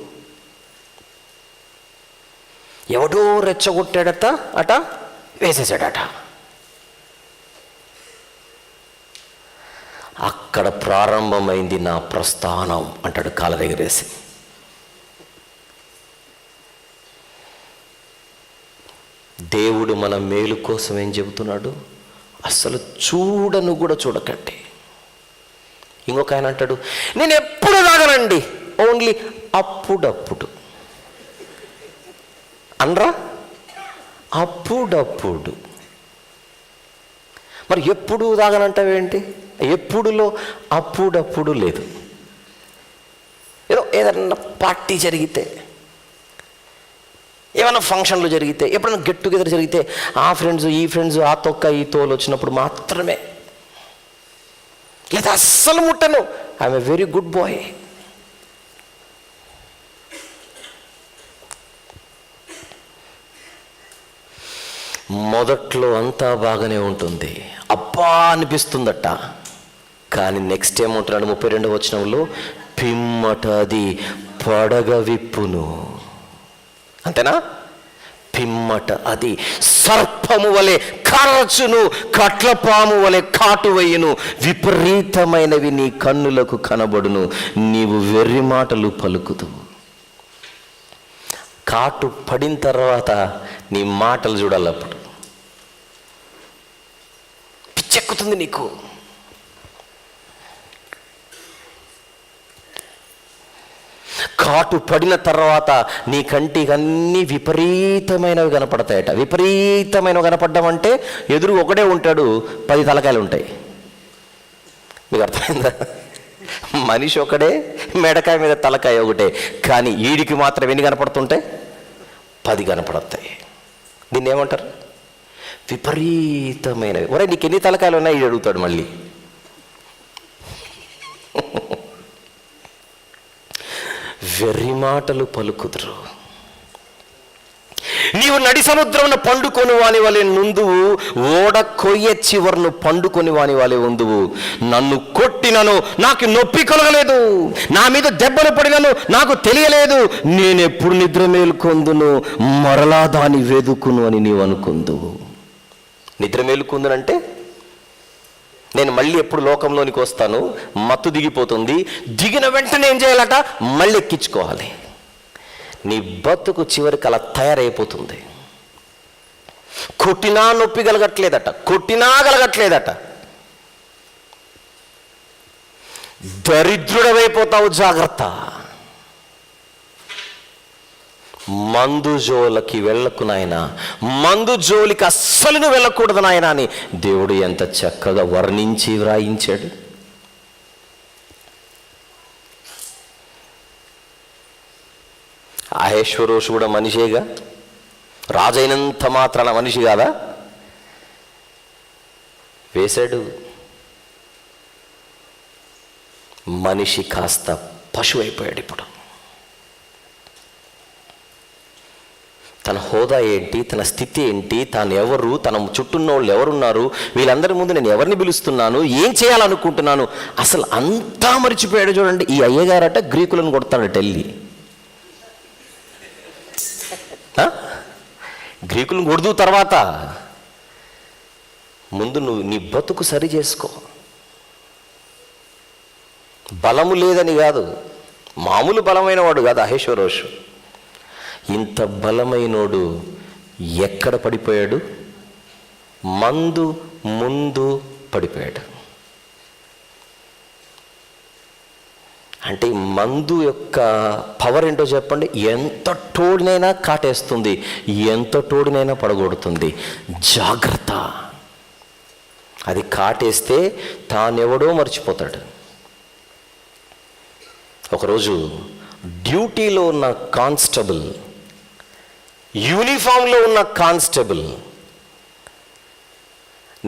ఎవడో రెచ్చగొట్టాడట అట, వేసేసాడట. అక్కడ ప్రారంభమైంది నా ప్రస్థానం అంటాడు కాళ్ళ దగ్గరేసి. దేవుడు మన మేలు కోసం ఏం చెబుతున్నాడు? అసలు చూడను కూడా చూడకండి. ఇంకొక ఆయన అంటాడు, నేను ఎప్పుడు తాగనండి, ఓన్లీ అప్పుడప్పుడు. అనరా? అప్పుడప్పుడు. మరి ఎప్పుడు తాగనంటావేంటి? ఎప్పుడులో అప్పుడప్పుడు లేదు. ఏదన్నా పార్టీ జరిగితే, ఏమైనా ఫంక్షన్లు జరిగితే, ఎప్పుడైనా గెట్ టుగెదర్ జరిగితే, ఆ ఫ్రెండ్స్ ఈ ఫ్రెండ్స్, ఆ తొక్క ఈ తోలు వచ్చినప్పుడు మాత్రమే. లేదా అస్సలు ముట్టను. I'm a very good boy. మొదట్లో అంతా బాగానే ఉంటుంది, అబ్బా అనిపిస్తుందట. కానీ నెక్స్ట్ ఏమంటున్నాడు 32వ వచనంలో, పిమ్మట అది పడగ విప్పును. అంతేనా? పిమ్మట అది సర్పము వలె కరచును, కట్లపాము వలె కాటువయ్యును, విపరీతమైనవి నీ కన్నులకు కనబడును, నీవు వెర్రి మాటలు పలుకుదువు. కాటు పడిన తర్వాత నీ మాటలు చూడాలి. అప్పుడు పిచ్చెక్కుతుంది నీకు. కాటు పడిన తర్వాత నీ కంటికి అన్నీ విపరీతమైనవి కనపడతాయట. విపరీతమైనవి కనపడ్డం అంటే ఎదురు ఒకడే ఉంటాడు, 10 తలకాయలు ఉంటాయి. మీకు అర్థమైందా? మనిషి ఒకడే, మెడకాయ మీద తలకాయ ఒకటే, కానీ వీడికి మాత్రం ఎన్ని కనపడుతుంటాయి? 10 కనపడతాయి. దీన్ని ఏమంటారు? విపరీతమైనవి. ఒరే నీకు ఎన్ని తలకాయలు ఉన్నాయి ఇది అడుగుతాడు మళ్ళీ. వెర్రి మాటలు పలుకుదురు. నీవు నడి సముద్రమును పండుకొని వాని వలె నుందువు, ఓడ కొయ్య చివరను పండుకొని వాని వలె ఉందువు. నన్ను కొట్టినను నాకు నొప్పి కలగలేదు, నా మీద దెబ్బలు పడినను నాకు తెలియలేదు. నేనెప్పుడు నిద్ర మేలుకొందును, మరలా దాని వెదుకును అని నీవు అనుకుందువు. నిద్ర మేలుకుందునంటే నేను మళ్ళీ ఎప్పుడు లోకంలోనికి వస్తాను, మత్తు దిగిపోతుంది, దిగిన వెంటనే ఏం చేయాలట, మళ్ళీ ఎక్కించుకోవాలి. నీ బతుకు చివరికి అలా తయారైపోతుంది. కొట్టినా నొప్పి కలగట్లేదట, కొట్టినా కలగట్లేదట, దరిద్రుడమైపోతావు, జాగ్రత్త. మందు జోలకి వెళ్ళకు నాయన, మందు జోలికి అస్సలు నువ్వు వెళ్ళకూడదు నాయన అని దేవుడు ఎంత చక్కగా వర్ణించి వ్రాయించాడు. అహేశ్వరోషు కూడా మనిషేగా, రాజైనంత మాత్రాన మనిషి కాదా? వేశాడు. మనిషి కాస్త పశువు అయిపోయాడు. ఇప్పుడు తన హోదా ఏంటి, తన స్థితి ఏంటి, తాను ఎవరు, తన చుట్టూన్న వాళ్ళు ఎవరున్నారు, వీళ్ళందరి ముందు నేను ఎవరిని పిలుస్తున్నాను, ఏం చేయాలనుకుంటున్నాను, అసలు అంతా మర్చిపోయాడు. చూడండి, ఈ అయ్యగారట గ్రీకులను కొడతాడట వెళ్ళి. గ్రీకులను కొడుతూ తర్వాత ముందు నువ్వు నీ బతుకు సరి చేసుకో. బలము లేదని కాదు, మామూలు బలమైన వాడు కాదు అహేశ్వరోషు. ఇంత బలమైనోడు ఎక్కడ పడిపోయాడు? మందు ముందు పడిపోయాడు. అంటే మందు యొక్క పవర్ ఏంటో చెప్పండి. ఎంత తోడినైనా కాటేస్తుంది, ఎంత తోడినైనా పడగొడుతుంది. జాగ్రత్త. అది కాటేస్తే తానెవడో మర్చిపోతాడు. ఒకరోజు డ్యూటీలో ఉన్న కానిస్టేబుల్, యూనిఫామ్లో ఉన్న కానిస్టేబుల్,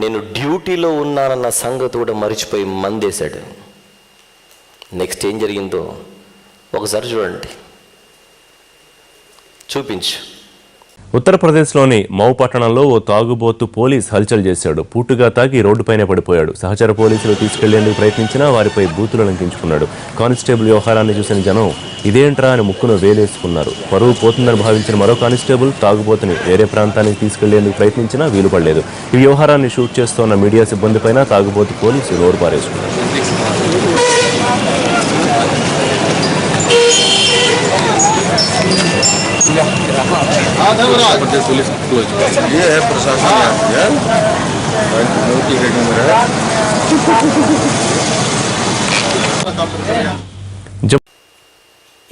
నేను డ్యూటీలో ఉన్నానన్న సంగతి కూడా మర్చిపోయి మందేశాడు. నెక్స్ట్ ఏం జరిగిందో ఒకసారి చూడండి, చూపించు. ఉత్తరప్రదేశ్లోని మౌ పట్టణంలో ఓ తాగుబోతు పోలీస్ హల్చల్ చేశాడు. పూటుగా తాగి రోడ్డుపైనే పడిపోయాడు. సహచర పోలీసులు తీసుకెళ్లేందుకు ప్రయత్నించినా వారిపై బూతులు లంకించుకున్నాడు. కానిస్టేబుల్ వ్యవహారాన్ని చూసిన జనం ఇదేంట్రా అని ముక్కును వేలేసుకున్నారు. పరువు పోతుందని భావించిన మరో కానిస్టేబుల్ తాగుబోతుని వేరే ప్రాంతానికి తీసుకెళ్లేందుకు ప్రయత్నించినా వీలు పడలేదు. ఈ వ్యవహారాన్ని షూట్ చేస్తోన్న మీడియా సిబ్బందిపైన తాగుబోతు పోలీసు నోరు పారేసుకున్నారు. ये है प्रशासन,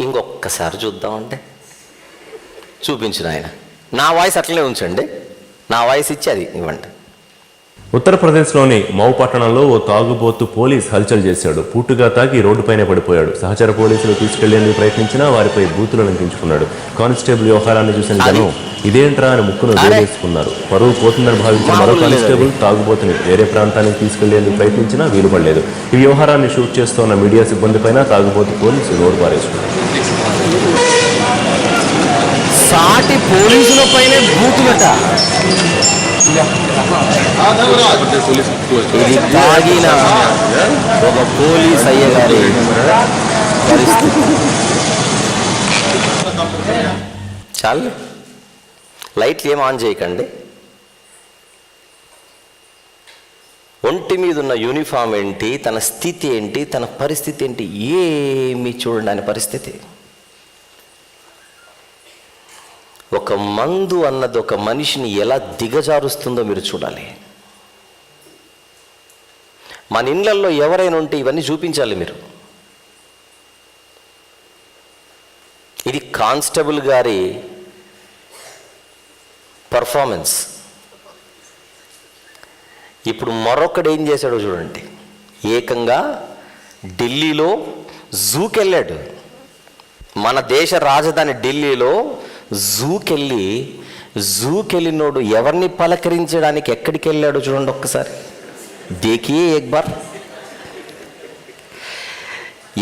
ఇంకొక్కసారి చూద్దామంటే చూపించిన ఆయన. నా వాయిస్ అట్లనే ఉంచండి, నా వాయిస్ ఇచ్చి అది ఇవ్వండి. ఉత్తరప్రదేశ్లోని మౌ పట్టణంలో ఓ తాగుబోతు పోలీస్ హల్చల్ చేశాడు. పూటుగా తాగి రోడ్డుపైనే పడిపోయాడు. సహచర పోలీసులు తీసుకెళ్లేందుకు ప్రయత్నించినా వారిపై బూతులు లంకించుకున్నాడు. కానిస్టేబుల్ వ్యవహారాన్ని చూసిన జనం ఇదేంట్రా అని ముక్కును వేలేసుకున్నారు. పరువు పోతుందని భావించిన మరో కానిస్టేబుల్ తాగుబోతుని వేరే ప్రాంతానికి తీసుకెళ్లేందుకు ప్రయత్నించినా వీలు పడలేదు. ఈ వ్యవహారాన్ని షూట్ చేస్తోన్న మీడియా సిబ్బందిపైన తాగుబోతు పోలీసు నోరు పారేసుకున్నారు. సాటి పోలీసుల పైనే బూతులట. ఇది తాగిన ఒక పోలీస్ అయ్యగారి పరిస్థితి. చాలు, లైట్లు ఏం ఆన్ చేయకండి. ఒంటి మీద ఉన్న యూనిఫామ్ ఏంటి, తన స్థితి ఏంటి, తన పరిస్థితి ఏంటి, ఏమి చూడండి ఆయన పరిస్థితి. ఒక మందు అన్నది ఒక మనిషిని ఎలా దిగజారుస్తుందో మీరు చూడాలి. మన ఇళ్ళల్లో ఎవరైనా ఉంటే ఇవన్నీ చూపించాలి మీరు. ఇది కానిస్టేబుల్ గారి పర్ఫార్మెన్స్. ఇప్పుడు మరొకడు ఏం చేశాడో చూడండి. ఏకంగా ఢిల్లీలో జూకెళ్ళాడు. మన దేశ రాజధాని ఢిల్లీలో జూకెళ్ళినోడు ఎవరిని పలకరించడానికి ఎక్కడికి వెళ్ళాడు చూడండి ఒక్కసారి. దేఖియే ఏక్ బార్.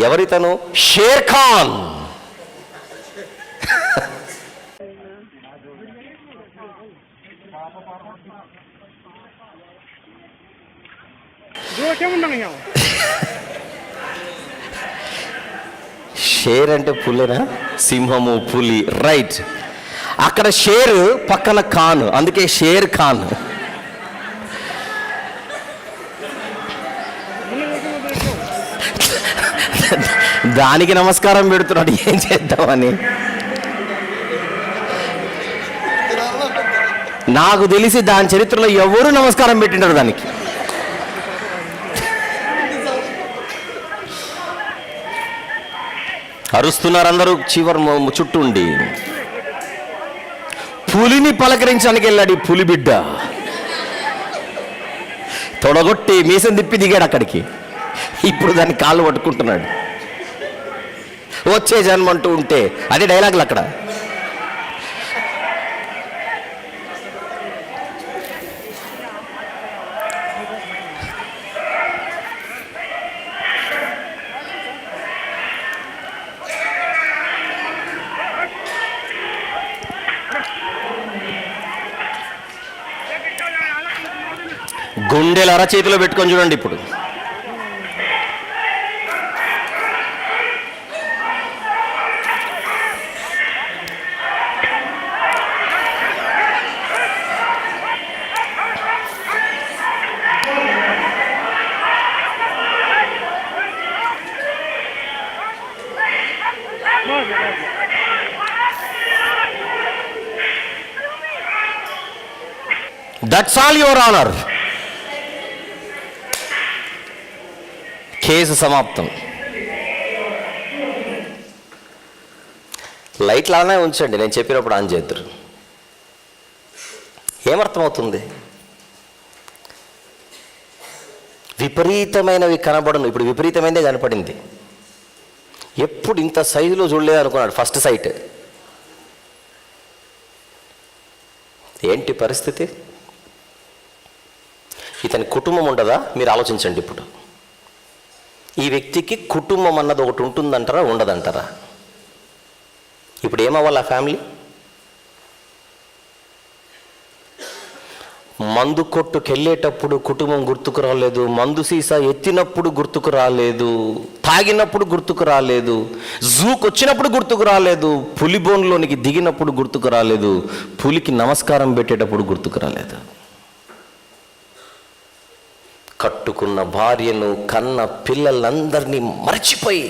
ఎవరితను? షేర్ ఖాన్. షేర్ అంటే పులినా? సింహము, పులి, రైట్. అక్కడ షేర్ పక్కన ఖాన్, అందుకే షేర్ ఖాన్. దానికి నమస్కారం పెడుతున్నాడు, ఏం చేద్దామని. నాకు తెలిసి దాని చరిత్రలో ఎవరు నమస్కారం పెట్టినారు దానికి. అరుస్తున్నారు అందరూ చివరి చుట్టూ ఉండి. పులిని పలకరించడానికి వెళ్ళాడు ఈ పులి బిడ్డ. తొడగొట్టి మీసం తిప్పి దిగాడు అక్కడికి. ఇప్పుడు దాన్ని కాళ్ళు పట్టుకుంటున్నాడు. వచ్చే జన్మ అంటూ ఉంటే అదే డైలాగులు అక్కడ. గుండెలు అరచేతిలో పెట్టుకొని చూడండి ఇప్పుడు. That's all your honour. Case సమాప్తం. లైట్లు అలానే ఉంచండి, నేను చెప్పినప్పుడు ఆన్ చేద్దరు. ఏమర్థమవుతుంది? విపరీతమైనవి కనబడను. ఇప్పుడు విపరీతమైనదే కనపడింది. ఎప్పుడు ఇంత సైజులో చూడలేదు అనుకున్నాడు ఫస్ట్ సైట్. ఏంటి పరిస్థితి? ఇతని కుటుంబం ఉండదా? మీరు ఆలోచించండి ఇప్పుడు. ఈ వ్యక్తికి కుటుంబం అన్నది ఒకటి ఉంటుందంటారా, ఉండదంటారా? ఇప్పుడు ఏమవ్వాలి ఆ ఫ్యామిలీ? మందు కొట్టుకెళ్ళేటప్పుడు కుటుంబం గుర్తుకు రాలేదు, మందు సీసా ఎత్తినప్పుడు గుర్తుకు రాలేదు, తాగినప్పుడు గుర్తుకు రాలేదు, జూకు వచ్చినప్పుడు గుర్తుకు రాలేదు, పులి బోన్లోనికి దిగినప్పుడు గుర్తుకు రాలేదు, పులికి నమస్కారం పెట్టేటప్పుడు గుర్తుకు రాలేదు. కట్టుకున్న భార్యను, కన్న పిల్లలందరినీ మర్చిపోయి,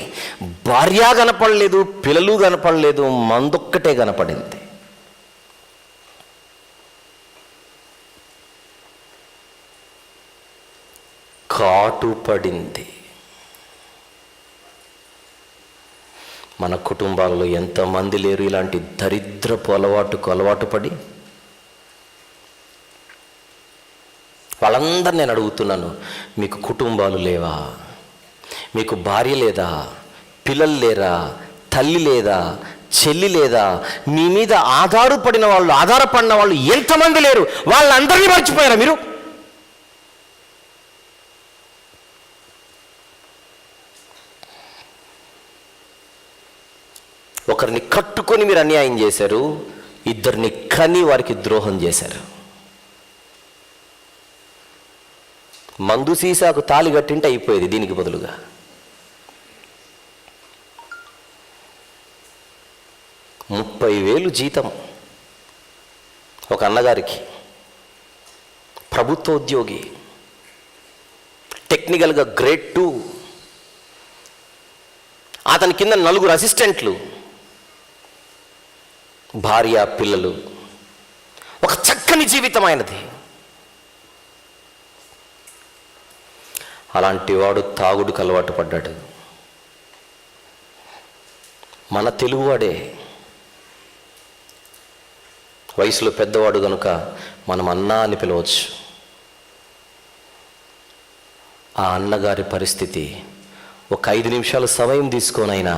భార్య కనపడలేదు, పిల్లలు కనపడలేదు, మందొక్కటే కనపడింది. కాటు పడింది. మన కుటుంబాలలో ఎంతమంది లేరు ఇలాంటి దరిద్రపు అలవాటు పడి? వాళ్ళందరూ నేను అడుగుతున్నాను, మీకు కుటుంబాలు లేవా? మీకు భార్య లేదా? పిల్లలు లేరా? తల్లి లేదా? చెల్లి లేదా? మీ మీద ఆధారపడిన వాళ్ళు ఎంతమంది లేరు? వాళ్ళందరినీ మర్చిపోయారా మీరు? ఒకరిని కట్టుకొని మీరు అన్యాయం చేశారు, ఇద్దరిని కని వారికి ద్రోహం చేశారు. మందు సీసాకు తాళి కట్టింటే అయిపోయేది. దీనికి బదులుగా $30,000 జీతం ఒక అన్నగారికి, ప్రభుత్వ ఉద్యోగి, టెక్నికల్గా గ్రేడ్ 2, అతని కింద 4 అసిస్టెంట్లు, భార్య, పిల్లలు, ఒక చక్కని జీవితం ఆయనది. అలాంటి వాడు తాగుడుకు అలవాటు పడ్డాడు. మన తెలుగువాడే, వయసులో పెద్దవాడు కనుక మనం అన్నా అని పిలవచ్చు. ఆ అన్నగారి పరిస్థితి, ఒక 5 నిమిషాలు సమయం తీసుకోనైనా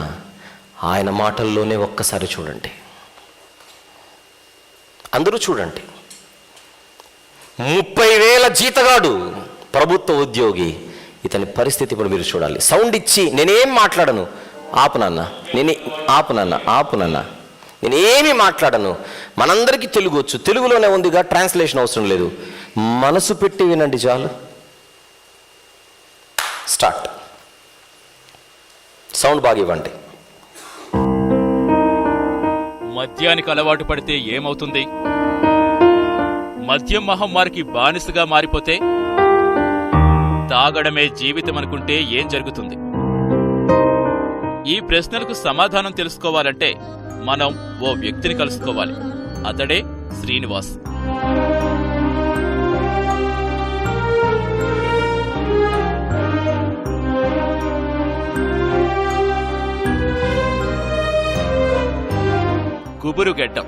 ఆయన మాటల్లోనే ఒక్కసారి చూడండి. అందరూ చూడండి. 30,000 జీతగాడు, ప్రభుత్వ ఉద్యోగి, ఇతని పరిస్థితి ఇప్పుడు మీరు చూడాలి. సౌండ్ ఇచ్చి నేనేం మాట్లాడను, ఆపు నాన్న, నేనేమి మాట్లాడను. మనందరికీ తెలుగు వచ్చు, తెలుగులోనే ఉందిగా, ట్రాన్స్లేషన్ అవసరం లేదు. మనసు పెట్టి వినండి చాలు. స్టార్ట్. సౌండ్ బాగా ఇవ్వండి. మద్యానికి అలవాటు పడితే ఏమవుతుంది? మద్యం మహమ్మారికి బానిసగా మారిపోతే? తాగడమే జీవితం అనుకుంటే ఏం జరుగుతుంది? ఈ ప్రశ్నలకు సమాధానం తెలుసుకోవాలంటే మనం ఓ వ్యక్తిని కలుసుకోవాలి. అతడే శ్రీనివాస్. గుబురు గెడ్డం,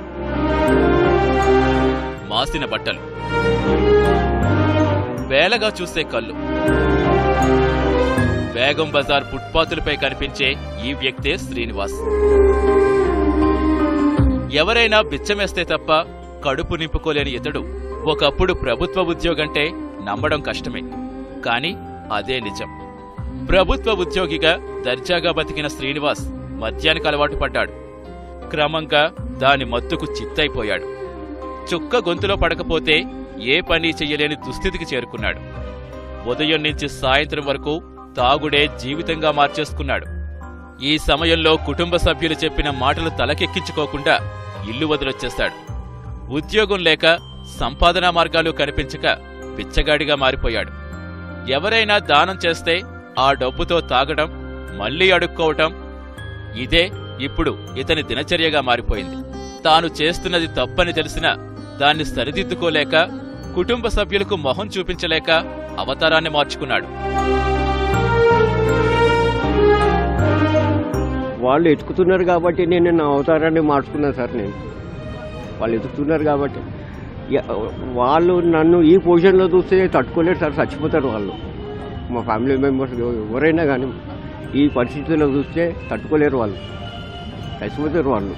మాసిన బట్టలు, వేలగా చూసే కళ్ళు. బేగం బజార్ ఫుట్పాతులపై కనిపించే ఈ వ్యక్తే శ్రీనివాస్. ఎవరైనా బిచ్చమేస్తే తప్ప కడుపు నింపుకోలేని ఇతడు ఒకప్పుడు ప్రభుత్వ ఉద్యోగంటే నమ్మడం కష్టమే. కాని అదే నిజం. ప్రభుత్వ ఉద్యోగిగా దర్జాగా బతికిన శ్రీనివాస్ మద్యానికి అలవాటు పడ్డాడు. క్రమంగా దాని మత్తుకు చిత్తైపోయాడు. చుక్క గొంతులో పడకపోతే ఏ పని చెయ్యలేని దుస్థితికి చేరుకున్నాడు. ఉదయం నుంచి సాయంత్రం వరకు తాగుడే జీవితంగా మార్చేసుకున్నాడు. ఈ సమయంలో కుటుంబ సభ్యులు చెప్పిన మాటలు తలకెక్కించుకోకుండా ఇల్లు వదిలొచ్చేశాడు. ఉద్యోగం లేక సంపాదనా మార్గాలు కనిపించక పిచ్చగాడిగా మారిపోయాడు. ఎవరైనా దానం చేస్తే ఆ డబ్బుతో తాగడం, మళ్లీ అడుక్కోవటం, ఇదే ఇప్పుడు ఇతని దినచర్యగా మారిపోయింది. తాను చేస్తున్నది తప్పని తెలిసినా దాన్ని సరిదిద్దుకోలేక, కుటుంబ సభ్యులకు మొహం చూపించలేక అవతారాన్ని మార్చుకున్నాడు. వాళ్ళు ఎతుకుతున్నారు కాబట్టి నేను నా అవతారాన్ని మార్చుకున్నాను సార్. వాళ్ళు ఎతుకుతున్నారు కాబట్టి వాళ్ళు నన్ను ఈ పొజిషన్లో చూస్తే తట్టుకోలేరు సార్, చచ్చిపోతారు వాళ్ళు. మా ఫ్యామిలీ మెంబర్స్ ఎవరైనా కానీ ఈ పరిస్థితుల్లో చూస్తే తట్టుకోలేరు, వాళ్ళు చచ్చిపోతారు వాళ్ళు.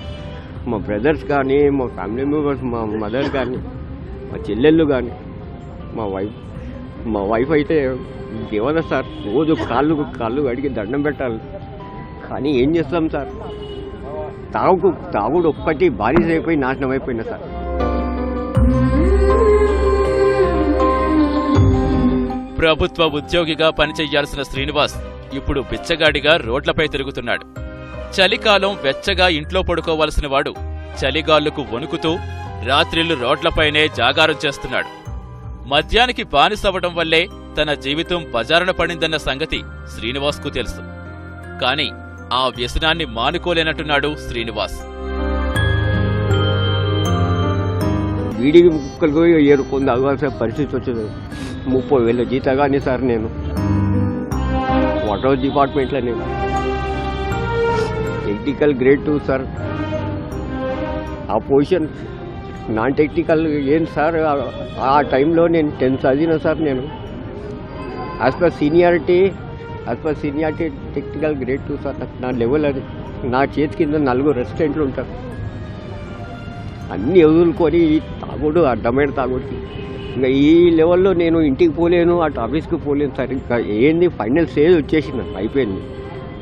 మా బ్రదర్స్ కానీ, మా ఫ్యామిలీ మెంబర్స్, మా మదర్ కానీ, మా చెల్లెళ్ళు కానీ, మా వైఫ్ అయితే దేవత సార్. రోజు కాళ్ళు అడిగి దండం పెట్టాలి. కానీ ఏం చేస్తాం సార్, తాగుడు ఒక్కటి బానిస అయిపోయి నాశనం అయిపోయినా సార్. ప్రభుత్వ ఉద్యోగిగా పనిచెయ్యాల్సిన శ్రీనివాస్ ఇప్పుడు బిచ్చగాడిగా రోడ్లపై తిరుగుతున్నాడు. చలికాలం వెచ్చగా ఇంట్లో పడుకోవలసిన వాడు చలిగాళ్లకు వణుకుతూ రాత్రిళ్లు రోడ్లపైనే జాగారం చేస్తున్నాడు. మద్యానికి బానిసవడం వల్లే తన జీవితం బజారున పడిందన్న సంగతి శ్రీనివాస్కు తెలుసు. కాని ఆ వ్యసనాన్ని మానుకోలేనట్టున్నాడు శ్రీనివాస్. వీడికి కుక్కలకు ఏరుకొని తాగాల్సిన పరిస్థితి వచ్చింది. 30,000 జీతగానే సార్ నేను వాటర్ డిపార్ట్మెంట్లో. నేను టెక్నికల్ గ్రేడ్ 2 సార్. ఆ పొజిషన్ నాన్ టెక్నికల్ ఏం సార్. ఆ టైంలో నేను 10th చదివిన సార్. నేను as per seniority technical grade 2 sir. నా లెవెల్ అది. నా చేతి కింద 4 రెసిడెంట్లు ఉంటారు. అన్నీ వదులుకొని తాగుడు, అడ్డమైన తాగుడికి ఇంకా ఈ లెవెల్లో నేను ఇంటికి పోలేను, అటు ఆఫీస్కి పోలేను సార్. ఇంకా ఏంది ఫైనల్ స్టేజ్ వచ్చేసింది, అయిపోయింది.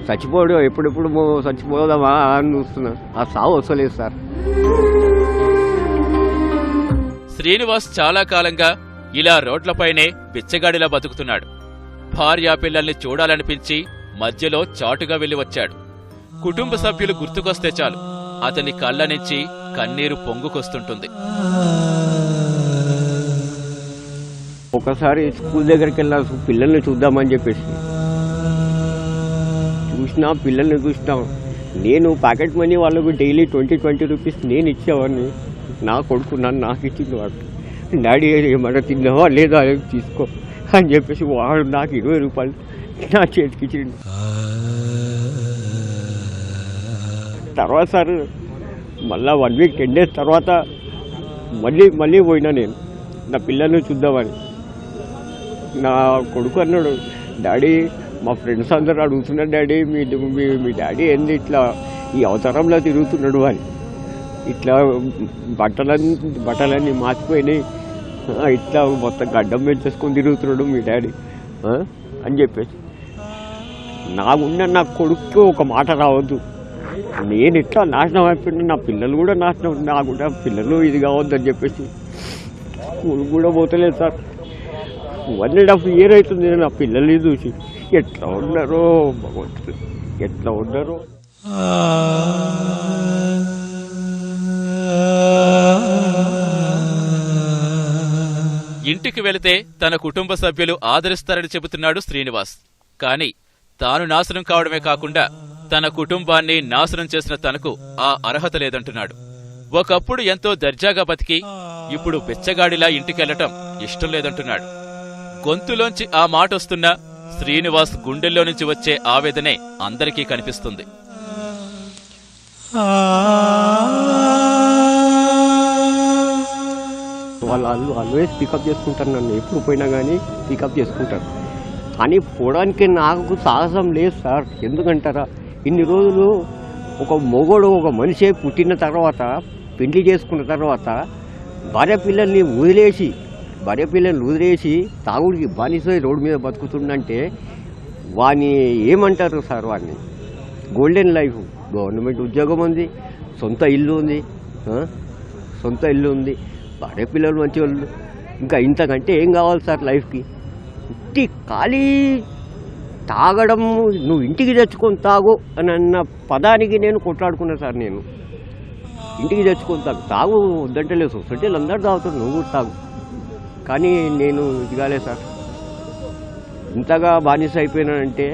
చచ్చిపోవడం ఎప్పుడెప్పుడు చచ్చిపోదామా అని చూస్తున్నా. ఆ సావు వస్తలేదు సార్. శ్రీనివాస్ చాలా కాలంగా ఇలా రోడ్లపైనే బిచ్చగాడిలా బతుకుతున్నాడు. భార్యా పిల్లల్ని చూడాలనిపించి మధ్యలో చాటుగా వెళ్లి వచ్చాడు. కుటుంబ సభ్యులు గుర్తుకొస్తే చాలు అతని కళ్ళ నుంచి కన్నీరు పొంగుకొస్తుంటుంది. ఒకసారి స్కూల్ దగ్గరికి వెళ్ళా, పిల్లల్ని చూద్దామని చెప్పేసి చూసినా, పిల్లల్ని చూసినా. నేను ప్యాకెట్ మనీ వాళ్ళకు డైలీ 20 రూపీస్ నేను ఇచ్చేవాడిని. నా కొడుకు నాకు ఇచ్చింది వాడు. డాడీ ఏమన్నా తిన్నావా లేదా తీసుకో అని చెప్పేసి వాడు నాకు 20 రూపాయలు నా చేతికి ఇచ్చిండు. తర్వాత సార్ మళ్ళీ 1 వీక్ 10 days తర్వాత మళ్ళీ పోయినా నేను నా పిల్లల్ని చూద్దామని. నా కొడుకు అన్నాడు, డాడీ మా ఫ్రెండ్స్ అందరూ అడుగుతున్నారు డాడీ మీ డాడీ ఏంది ఇట్లా ఈ అవతారంలో తిరుగుతున్నాడు అని. ఇట్లా బట్టలన్నీ మార్చిపోయినాయి, ఇట్లా మొత్తం గడ్డం పెంచేసుకొని తిరుగుతున్నాడు మీ డాడీ అని చెప్పేసి. నా కొడుకు ఒక మాట రావద్దు, నేను ఇట్లా నాశనం అయిపోయినా నా పిల్లలు కూడా నాశనం, నా కూడా పిల్లలు ఇది కావద్దని చెప్పేసి స్కూల్ కూడా పోతలేదు సార్. 1.5 year అవుతుంది నా పిల్లల్ని చూసి. ఎట్లా ఉన్నారో భగవంతుడు, ఎట్లా ఉన్నారో. ఇంటికి వెళితే తన కుటుంబ సభ్యులు ఆదరిస్తారని చెబుతున్నాడు శ్రీనివాస్. కాని తాను నాశనం కావడమే కాకుండా తన కుటుంబాన్ని నాశనం చేసిన తనకు ఆ అర్హత లేదంటున్నాడు. ఒకప్పుడు ఎంతో దర్జాగా బతికి ఇప్పుడు బిచ్చగాడిలా ఇంటికెళ్లటం ఇష్టం లేదంటున్నాడు. గొంతులోంచి ఆ మాటొస్తున్నా శ్రీనివాస్ గుండెల్లో నుంచి వచ్చే ఆవేదనే అందరికీ కనిపిస్తుంది. వాళ్ళు ఆల్వేస్ పికప్ చేసుకుంటారు, నన్ను ఎప్పుడు పోయినా కానీ పికప్ చేసుకుంటారు. కానీ పోవడానికి నాకు సాహసం లేదు సార్. ఎందుకంటారా, ఇన్ని రోజులు ఒక మొగోడు ఒక మనిషి పుట్టిన తర్వాత పెళ్లి చేసుకున్న తర్వాత భార్య పిల్లల్ని వదిలేసి తాగుడికి బానిసై రోడ్డు మీద బతుకుతుందంటే వాని ఏమంటారు సార్? వాడిని గోల్డెన్ లైఫ్, గవర్నమెంట్ ఉద్యోగం ఉంది, సొంత ఇల్లు ఉంది, భార్య పిల్లలు మంచి వాళ్ళు, ఇంకా ఇంతకంటే ఏం కావాలి సార్ లైఫ్కి? ఇంటి ఖాళీ తాగడం, నువ్వు ఇంటికి తెచ్చుకొని తాగు అని అన్న పదానికి నేను కొట్లాడుకున్నా సార్. నేను ఇంటికి తెచ్చుకొని తాగు వద్దంటే లేదు, సొసైటీలు అందరూ తాగుతారు, నువ్వు కూడా తాగు. కానీ నేను ఇది కాలే సార్. ఇంతగా బానిస అయిపోయినానంటే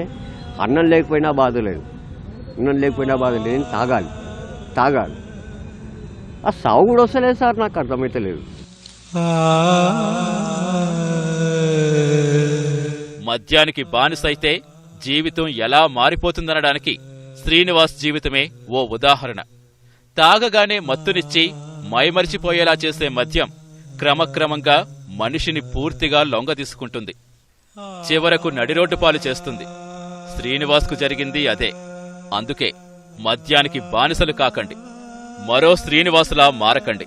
అన్నం లేకపోయినా బాధ లేదు, నేను తాగాలి. ఆ సాగు కూడా వస్తలేదు సార్, నాకు అర్థమైతలేదు. మద్యానికి బానిసైతే జీవితం ఎలా మారిపోతుందనడానికి శ్రీనివాస్ జీవితమే ఓ ఉదాహరణ. తాగగానే మత్తునిచ్చి మైమరిచిపోయేలా చేసే మద్యం క్రమక్రమంగా మనిషిని పూర్తిగా లొంగదీసుకుంటుంది, చివరకు నడిరోడ్డు పాలు చేస్తుంది. శ్రీనివాస్కు జరిగింది అదే. అందుకే మద్యానికి బానిసలు కాకండి, మరో శ్రీనివాసులా మారకండి.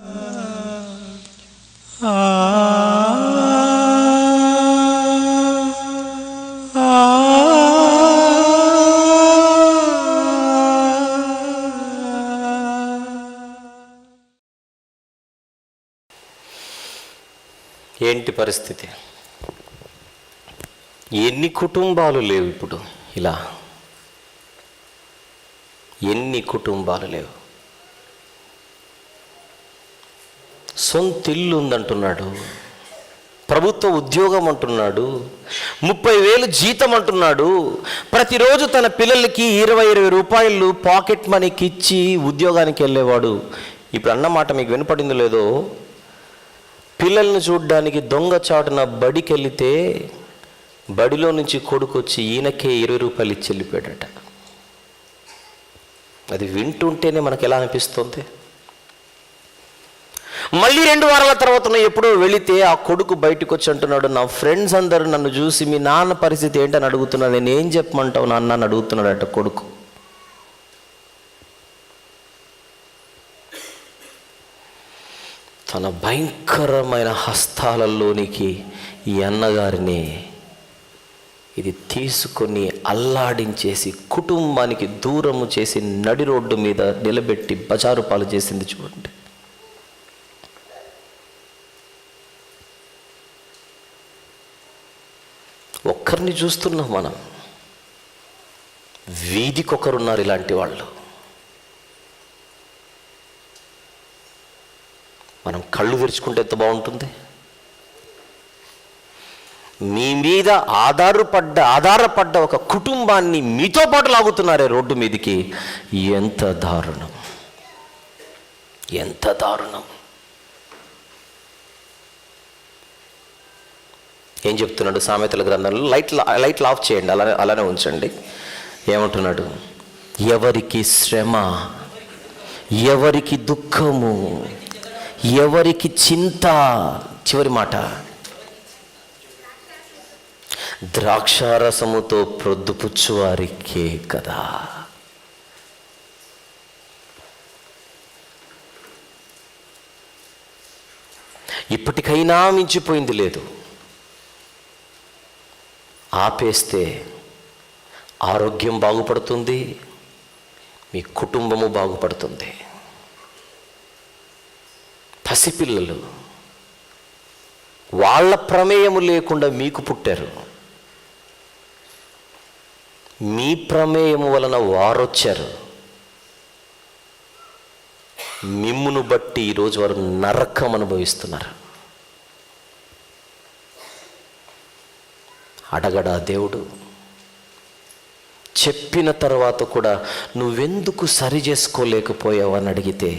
ఏంటి పరిస్థితి? ఎన్ని కుటుంబాలు లేవు ఇప్పుడు ఇలా? ఎన్ని కుటుంబాలు లేవు? సొంత ఇల్లు ఉందంటున్నాడు, ప్రభుత్వ ఉద్యోగం అంటున్నాడు, 30,000 జీతం అంటున్నాడు, ప్రతిరోజు తన పిల్లలకి 20 రూపాయలు పాకెట్ మనీకి ఇచ్చి ఉద్యోగానికి వెళ్ళేవాడు. ఇప్పుడు అన్నమాట మీకు వినపడింది లేదో, పిల్లల్ని చూడ్డానికి దొంగచాటున బడికి వెళితే బడిలో నుంచి కొడుకొచ్చి ఈయనకే 20 రూపాయలు ఇచ్చి వెళ్ళిపోయాడట. అది వింటుంటేనే మనకు ఎలా అనిపిస్తుంది? మళ్ళీ 2 వారాల తర్వాత ఎప్పుడో వెళితే ఆ కొడుకు బయటకు వచ్చి అంటున్నాడు, నా ఫ్రెండ్స్ అందరూ నన్ను చూసి మీ నాన్న పరిస్థితి ఏంటని అడుగుతున్నాడు. నేను ఏం చెప్పమంటావు నాన్న అని అడుగుతున్నాడట కొడుకు. తన భయంకరమైన హస్తాలలోనికి ఈ అన్నగారిని ఇది తీసుకొని అల్లాడించేసి కుటుంబానికి దూరము చేసి నడి రోడ్డు మీద నిలబెట్టి బజారు పాలు చేసింది చూడండి. ఒక్కరిని చూస్తున్నాం మనం, వీధికొకరున్నారు ఇలాంటి వాళ్ళు. మనం కళ్ళు తెరుచుకుంటే ఎంత బాగుంటుంది? మీ మీద ఆధారపడ్డ ఒక కుటుంబాన్ని మీతో పాటు లాగుతున్నారే రోడ్డు మీదకి. ఎంత దారుణం, ఎంత దారుణం! ఏం చెప్తున్నాడు సామెతల గ్రంథంలో? లైట్లు ఆఫ్ చేయండి, అలానే ఉంచండి. ఏమంటున్నాడు? ఎవరికి శ్రమ, ఎవరికి దుఃఖము, ఎవరికి చింత, చివరి మాట, ద్రాక్షారసముతో ప్రొద్దుపుచ్చువారికే కదా. ఇప్పటికైనా మించిపోయింది లేదు. ఆపేస్తే ఆరోగ్యం బాగుపడుతుంది, మీ కుటుంబము బాగుపడుతుంది. పసిపిల్లలు వాళ్ళ ప్రమేయము లేకుండా మీకు పుట్టారు, మీ ప్రమేయము వలన వారొచ్చారు. మిమ్మును బట్టి ఈరోజు వారు నరకం అనుభవిస్తున్నారు. అడగడా దేవుడు? చెప్పిన తర్వాత కూడా నువ్వెందుకు సరి చేసుకోలేకపోయావు అని అడిగితే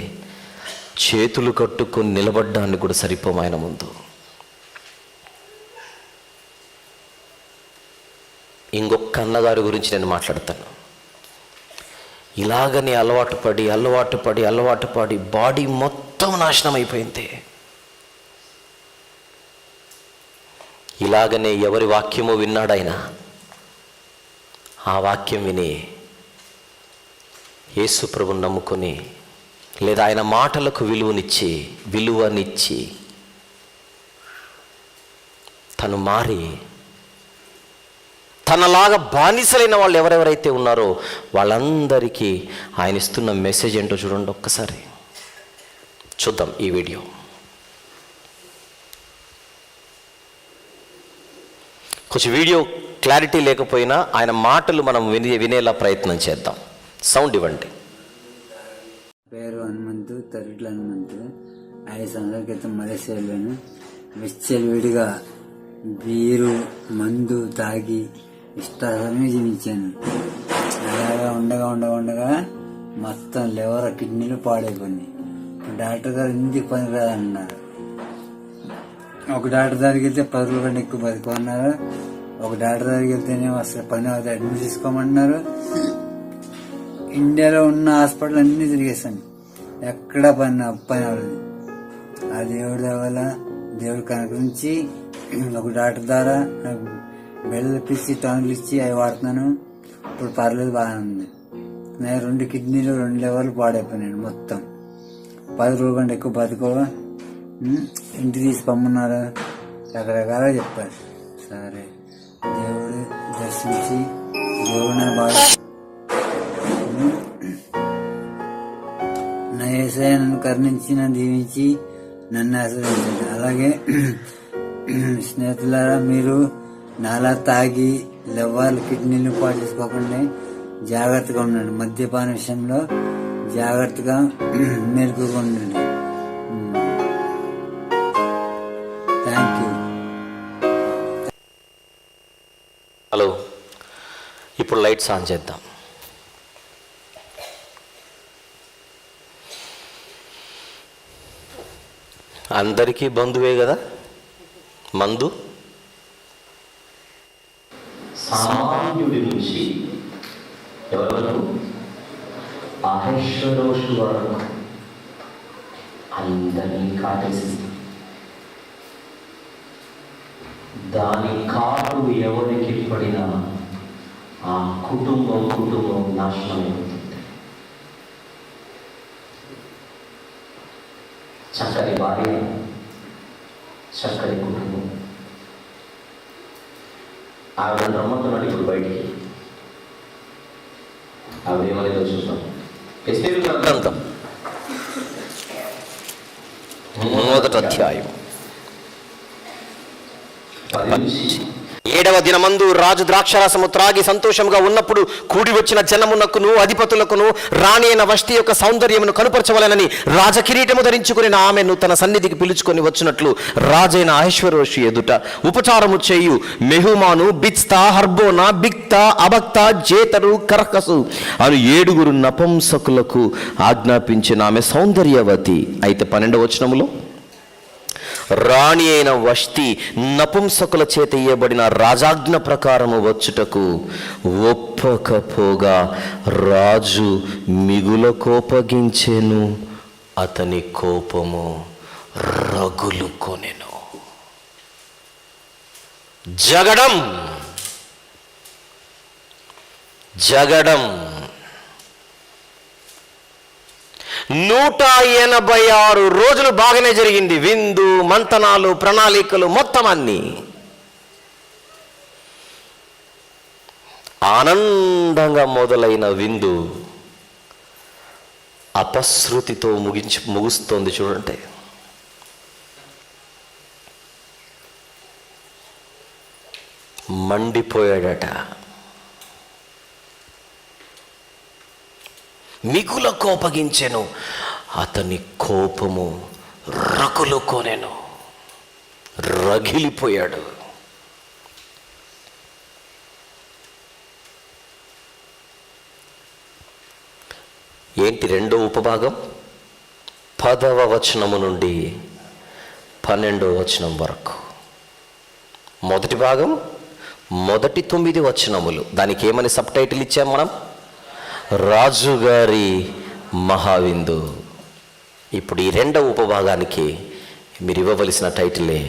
చేతులు కట్టుకొని నిలబడ్డానికి కూడా సరిపోము ఆయన ముందు. ఇంకొక అన్నగారి గురించి నేను మాట్లాడతాను. ఇలాగని అలవాటు పడి బాడీ మొత్తం నాశనం అయిపోయింది. ఇలాగనే ఎవరి వాక్యమో విన్నాడాయన. ఆ వాక్యం విని యేసు ప్రభువుని నమ్ముకొని, లేదా ఆయన మాటలకు విలువనిచ్చి తను మారి తనలాగా బానిసలైన వాళ్ళు ఎవరెవరైతే ఉన్నారో వాళ్ళందరికీ ఆయన ఇస్తున్న మెసేజ్ ఏంటో చూడండి ఒక్కసారి. చూద్దాం ఈ వీడియో. కొంచెం వీడియో క్లారిటీ లేకపోయినా ఆయన మాటలు మనం వినేలా ప్రయత్నం చేద్దాం. సౌండ్ ఇవ్వండి. పేరు హనుమంతు, తరిట్ల హనుమంతు. 5 సంవత్సరాల క్రితం మలేషియా వెళ్ళాను. విచ్చలవిడిగా బీరు మందు తాగి ఇష్టాన్ని జీవించాను. అలాగా ఉండగా మొత్తం లివర్ కిడ్నీలు పాడైపోయినాయి. డాక్టర్ గారు ఇంటికి పని రాదన్నారు. ఒక డాక్టర్ దగ్గరికి వెళ్తే 10 రోజుల కంటే ఎక్కువ బతుకోమన్నారు. ఒక డాక్టర్ దగ్గరికి వెళ్తేనే అసలు పని అవుతుంది, అడ్మిట్ తీసుకోమన్నారు. ఇండియాలో ఉన్న హాస్పిటల్ అన్ని తిరిగేస్తాను, ఎక్కడా పని అవ్వలేదు. ఆ దేవుడి వల్ల దేవుడి కనుకరించి ఒక డాక్టర్ ద్వారా నాకు బెల్లు ఇప్పించి టానిక్లు ఇచ్చి అవి వాడుతున్నాను. ఇప్పుడు పర్లేదు, బాగానే ఉంది. నేను 2 కిడ్నీలు 2 లివర్లు పాడైపోయినాను మొత్తం. 10 రోజుల కంటే ఎక్కువ బతుకో, ఇంటికి తీసి పమ్మన్నారు, రకరకాల చెప్పారు. సరే, దేవుడు దర్శించి దేవుడు నన్ను బాగా నా యేసయ్య నన్ను కరుణించి నన్ను దీవించి నన్ను ఆశీర్వదించండి. అలాగే స్నేహితులారా, మీరు నాలా తాగి లివర్లు కిడ్నీలు పాడు చేసుకోకుండా జాగ్రత్తగా ఉండండి. మద్యపాన విషయంలో జాగ్రత్తగా మెలకుగా ఉండండి. Thank you. హలో, ఇప్పుడు లైట్స్ ఆన్ చేద్దాం. అందరికీ బంధువే కదా మందు. సామాన్యుడి నుంచి ఎవరు అహేశ్వరోషు వరకు అందరినీ కాటేసింది. దాని కాటు ఎవరికి పడినా ఆ కుటుంబం నాశనమైపోతుంది. చక్కని భార్య, చక్కని కుటుంబం. ఆవిడ రమ్మంటున్నాడు ఇప్పుడు బయటికి. ఆవిడ ఏమనేదో చూద్దాం. ఎస్తేరు గ్రంథం 3వ అధ్యాయం 7వ దినమందు రాజు ద్రాక్షారసము త్రాగి సంతోషంగా ఉన్నప్పుడు కూడి వచ్చిన జనమునకును అధిపతులకును రాణి అయిన వష్టి యొక్క సౌందర్యమును కనుపరచవలెనని రాజకిరీటము ధరించుకుని ఆమెను తన సన్నిధికి పిలుచుకొని వచ్చినట్లు రాజైన అహేశ్వరోషి ఎదుట ఉపచారము చేయు మెహుమాను, బిత్స్తా, హర్బోనా, బిక్తా, అబక్తా, జేతరు, కర్కసు అను 7 నపుంసకులకు ఆజ్ఞాపించిన ఆమె సౌందర్యవతి. అయితే 12వ వచనములో రాణి అయిన వష్టి నపుంసకుల చేత ఇయ్యబడిన రాజాజ్ఞ ప్రకారము వచ్చుటకు ఒప్పకపోగా రాజు మిగుల కోపగించెను, అతని కోపము రగులుకొనెను. జగడం 186 రోజులు బాగానే జరిగింది. విందు, మంతనాలు, ప్రణాళికలు మొత్తం అన్నీ ఆనందంగా మొదలైన విందు అపశృతితో ముగుస్తోంది. చూడండి, మండిపోయాడట. మిగుల కోపగించెను, అతని కోపము రగులుకొనెను, రగిలిపోయాడు. ఏంటి రెండో ఉపభాగం? 10వ వచనము నుండి 12వ వచనం వరకు. మొదటి భాగం మొదటి 9 వచనములు. దానికి ఏమని సబ్ టైటిల్ ఇచ్చాం మనం? రాజుగారి మహావిందు. ఇప్పుడు ఈ రెండవ ఉపభాగానికి మీరు ఇవ్వవలసిన టైటిలే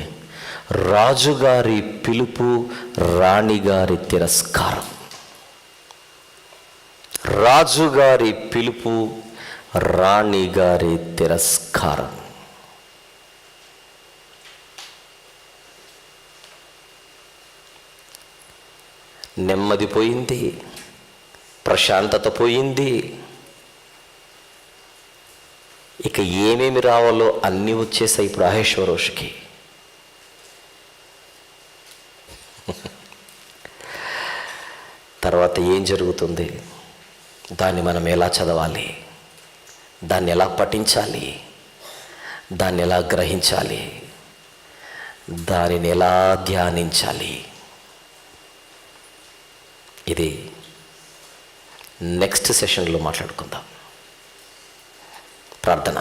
రాజుగారి పిలుపు, రాణిగారి తిరస్కారం. రాజుగారి పిలుపు, రాణిగారి తిరస్కారం. నెమ్మది పోయింది, ప్రశాంతత పోయింది, ఇక ఏమేమి రావాలో అన్నీ వచ్చేసాయి ఇప్పుడు అహేశ్వరోషుకి. తర్వాత ఏం జరుగుతుంది, దాన్ని మనం ఎలా చదవాలి, దాన్ని ఎలా పఠించాలి, దాన్ని ఎలా గ్రహించాలి, దానిని ఎలా ధ్యానించాలి, ఇది నెక్స్ట్ సెషన్లో మాట్లాడుకుందాం. ప్రార్థన.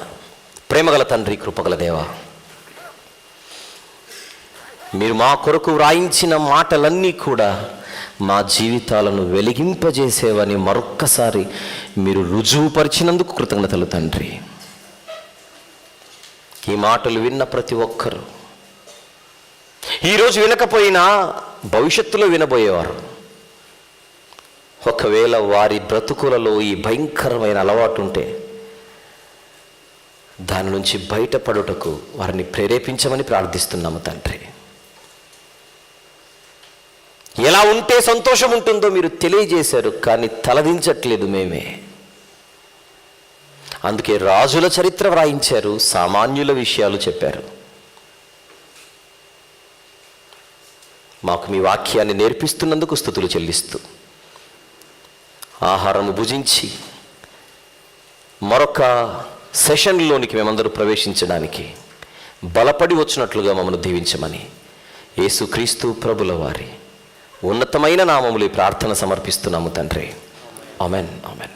ప్రేమగల తండ్రి, కృపగల దేవా, మీరు మా కొరకు వ్రాయించిన మాటలన్నీ కూడా మా జీవితాలను వెలిగింపజేసేవని మరొక్కసారి మీరు రుజువుపరిచినందుకు కృతజ్ఞతలు తండ్రి. ఈ మాటలు విన్న ప్రతి ఒక్కరూ ఈరోజు వినకపోయినా భవిష్యత్తులో వినబోయేవారు. ఒకవేళ వారి బ్రతుకులలో ఈ భయంకరమైన అలవాటు ఉంటే దాని నుంచి బయటపడుటకు వారిని ప్రేరేపించమని ప్రార్థిస్తున్నాము తండ్రి. ఎలా ఉంటే సంతోషం ఉంటుందో మీరు తెలియజేశారు, కానీ తలదించట్లేదు మేమే. అందుకే రాజుల చరిత్ర వ్రాయించారు, సామాన్యుల విషయాలు చెప్పారు. మాకు మీ వాక్యాన్ని నేర్పిస్తున్నందుకు స్తుతులు చెల్లిస్తూ ఆహారము భుజించి మరొక సెషన్లోనికి మేమందరూ ప్రవేశించడానికి బలపడి వచ్చినట్లుగా మమ్మల్ని దీవించమని యేసుక్రీస్తు ప్రభుల వారి ఉన్నతమైన నామములో ప్రార్థన సమర్పిస్తున్నాము తండ్రి. Amen, amen.